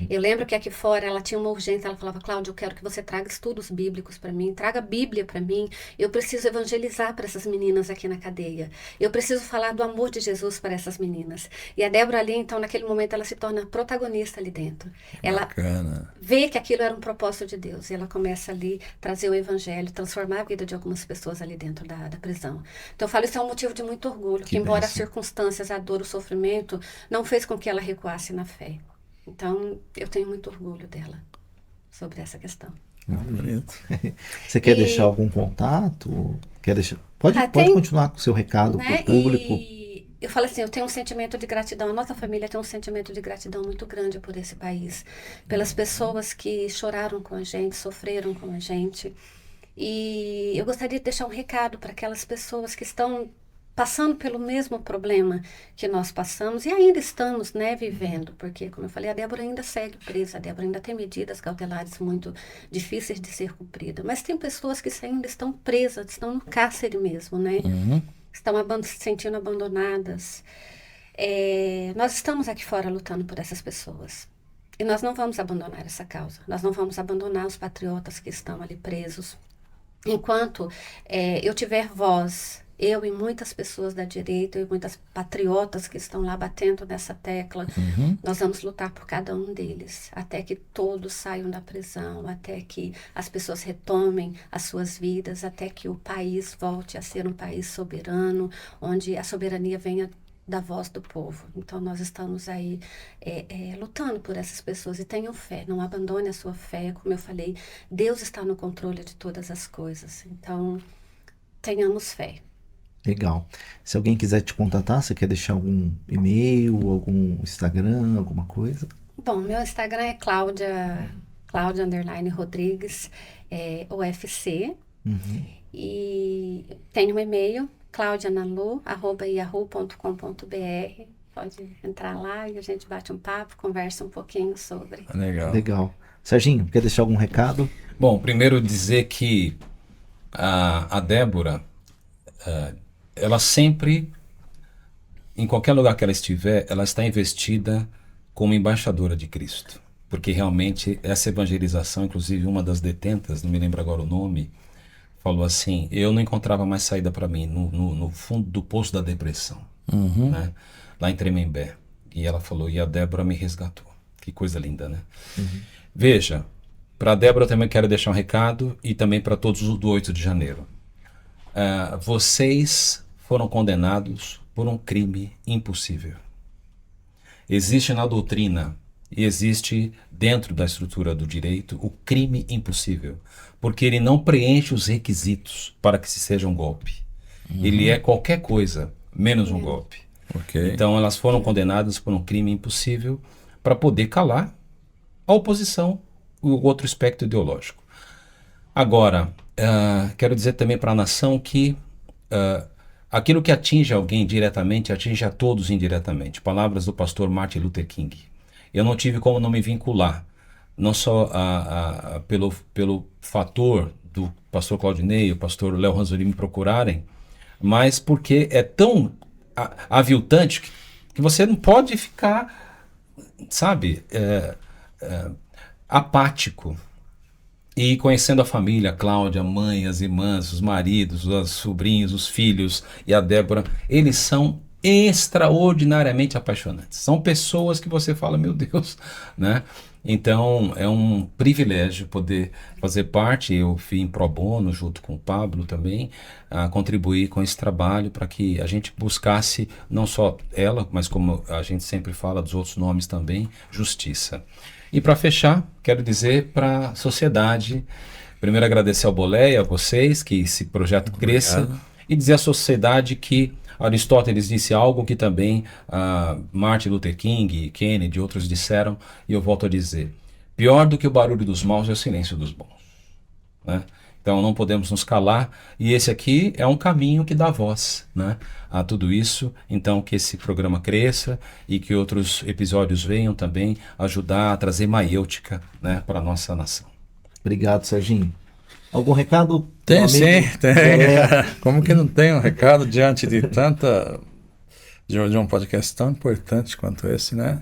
Eu lembro que aqui fora ela tinha uma urgência, ela falava: Cláudia, eu quero que você traga estudos bíblicos para mim, traga a Bíblia para mim, eu preciso evangelizar para essas meninas aqui na cadeia, eu preciso falar do amor de Jesus para essas meninas. E a Débora ali, então, naquele momento, ela se torna protagonista ali dentro. Ela vê que aquilo era um propósito de Deus. E ela começa ali a trazer o evangelho, transformar a vida de algumas pessoas ali dentro da prisão. Então eu falo, isso é um motivo de muito orgulho, que embora as circunstâncias, a dor, o sofrimento, não fez com que ela recuasse na fé. Então eu tenho muito orgulho dela sobre essa questão. Você quer deixar algum contato? Pode continuar com o seu recado, né, para o público. Eu falo assim, eu tenho um sentimento de gratidão, a nossa família tem um sentimento de gratidão muito grande por esse país, pelas pessoas que choraram com a gente, sofreram com a gente. E eu gostaria de deixar um recado para aquelas pessoas que estão passando pelo mesmo problema que nós passamos e ainda estamos, né, vivendo, porque, como eu falei, a Débora ainda segue presa, a Débora ainda tem medidas cautelares muito difíceis de ser cumpridas, mas tem pessoas que ainda estão presas, estão no cárcere mesmo, né? Estão se sentindo abandonadas. Nós estamos aqui fora lutando por essas pessoas. E nós não vamos abandonar essa causa. Nós não vamos abandonar os patriotas que estão ali presos. Enquanto eu tiver voz, eu e muitas pessoas da direita e muitas patriotas que estão lá batendo nessa tecla, nós vamos lutar por cada um deles, até que todos saiam da prisão, até que as pessoas retomem as suas vidas, até que o país volte a ser um país soberano, onde a soberania venha da voz do povo. Então nós estamos aí lutando por essas pessoas e tenham fé, não abandone a sua fé, como eu falei, Deus está no controle de todas as coisas, então tenhamos fé. Legal. Se alguém quiser te contatar, você quer deixar algum e-mail, algum Instagram, alguma coisa? Bom, meu Instagram é Cláudia _Rodrigues, UFC. E tenho um e-mail, claudianalu@yahoo.com.br. Pode entrar lá e a gente bate um papo, conversa um pouquinho sobre. Legal. Serginho, quer deixar algum recado? Bom, primeiro dizer que a Débora, ela sempre, em qualquer lugar que ela estiver, ela está investida como embaixadora de Cristo. Porque realmente essa evangelização, inclusive uma das detentas, não me lembro agora o nome, falou assim, eu não encontrava mais saída para mim, no fundo do poço da depressão, né? Lá em Tremembé. E ela falou, e a Débora me resgatou. Que coisa linda, né? Veja, para a Débora eu também quero deixar um recado e também para todos os do 8 de janeiro. Vocês foram condenados por um crime impossível. Existe na doutrina e existe dentro da estrutura do direito o crime impossível, porque ele não preenche os requisitos para que se seja um golpe. Ele é qualquer coisa, menos um golpe. Então elas foram condenadas por um crime impossível para poder calar a oposição, o outro espectro ideológico. Agora, quero dizer também para a nação que aquilo que atinge alguém diretamente, atinge a todos indiretamente. Palavras do pastor Martin Luther King. Eu não tive como não me vincular, não só pelo fator do pastor Claudinei e o pastor Léo Ranzolini me procurarem, mas porque é tão aviltante que você não pode ficar, sabe, apático. E conhecendo a família, a Cláudia, a mãe, as irmãs, os maridos, os sobrinhos, os filhos e a Débora, eles são extraordinariamente apaixonantes. São pessoas que você fala, meu Deus, né? Então, é um privilégio poder fazer parte, eu vim pro bono junto com o Pablo também, a contribuir com esse trabalho para que a gente buscasse, não só ela, mas como a gente sempre fala dos outros nomes também, justiça. E para fechar, quero dizer para a sociedade, primeiro agradecer ao Boleia, a vocês, que esse projeto cresça, e dizer à sociedade que Aristóteles disse algo que também Martin Luther King, Kennedy e outros disseram, e eu volto a dizer, pior do que o barulho dos maus é o silêncio dos bons, né? Então não podemos nos calar, e esse aqui é um caminho que dá voz, né, a tudo isso. Então que esse programa cresça e que outros episódios venham também ajudar a trazer maiêutica, né, para a nossa nação. Obrigado, Serginho. Algum recado? Tem sim, tem. Como que não tem um recado diante de de um podcast tão importante quanto esse, né?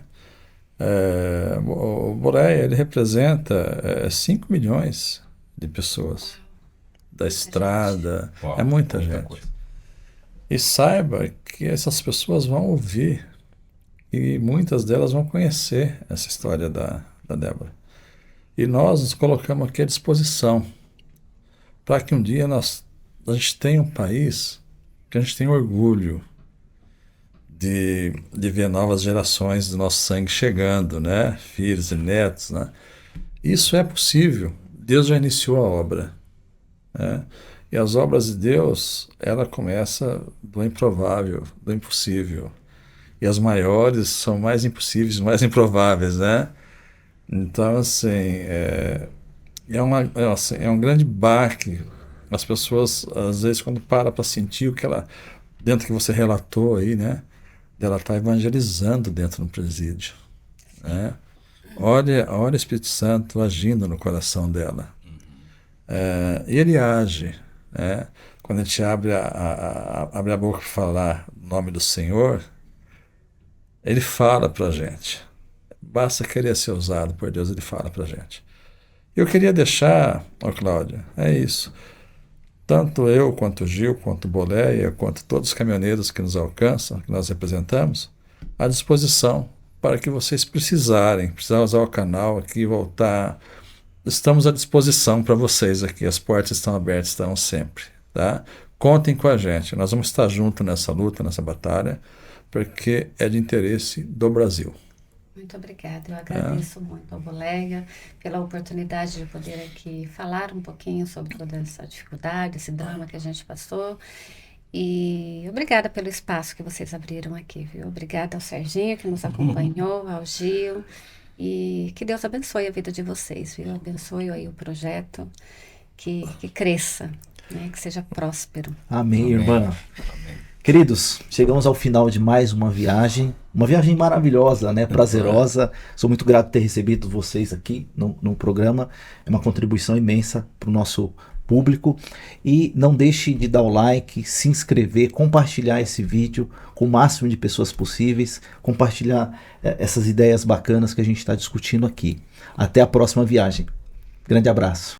O Boleia, ele representa 5 milhões de pessoas da estrada, Uau, muita gente. Coisa. E saiba que essas pessoas vão ouvir e muitas delas vão conhecer essa história da Débora. E nós nos colocamos aqui à disposição para que um dia a gente tenha um país que a gente tenha orgulho de ver novas gerações do nosso sangue chegando, né? Filhos e netos, né? Isso é possível. Deus já iniciou a obra, né? E as obras de Deus, ela começa do improvável, do impossível. E as maiores são mais impossíveis, mais improváveis, né? Então, assim, é um grande baque. As pessoas, às vezes, quando para sentir o que dentro que você relatou aí, né? Ela está evangelizando dentro do presídio, né? Olha o Espírito Santo agindo no coração dela. E ele age, né? Quando a gente abre a boca para falar o nome do Senhor, ele fala para a gente. Basta querer ser usado por Deus, ele fala para a gente. Eu queria deixar, Cláudia, é isso. Tanto eu, quanto o Gil, quanto o Boleia, quanto todos os caminhoneiros que nos alcançam, que nós representamos, à disposição para que vocês precisarem usar o canal aqui, voltar. Estamos à disposição para vocês aqui, as portas estão abertas, estão sempre, tá? Contem com a gente, nós vamos estar juntos nessa luta, nessa batalha, porque é de interesse do Brasil. Muito obrigada, eu agradeço muito ao Boleia pela oportunidade de poder aqui falar um pouquinho sobre toda essa dificuldade, esse drama que a gente passou. E obrigada pelo espaço que vocês abriram aqui, viu? Obrigada ao Serginho que nos acompanhou, ao Gil. E que Deus abençoe a vida de vocês, viu? Abençoe aí o projeto, que cresça, né? Que seja próspero. Amém, irmã. Queridos, chegamos ao final de mais uma viagem maravilhosa, né? Prazerosa. Sou muito grato por ter recebido vocês aqui no programa. É uma contribuição imensa para o nosso público. E não deixe de dar o like, se inscrever, compartilhar esse vídeo com o máximo de pessoas possíveis, compartilhar essas ideias bacanas que a gente está discutindo aqui. Até a próxima viagem. Grande abraço.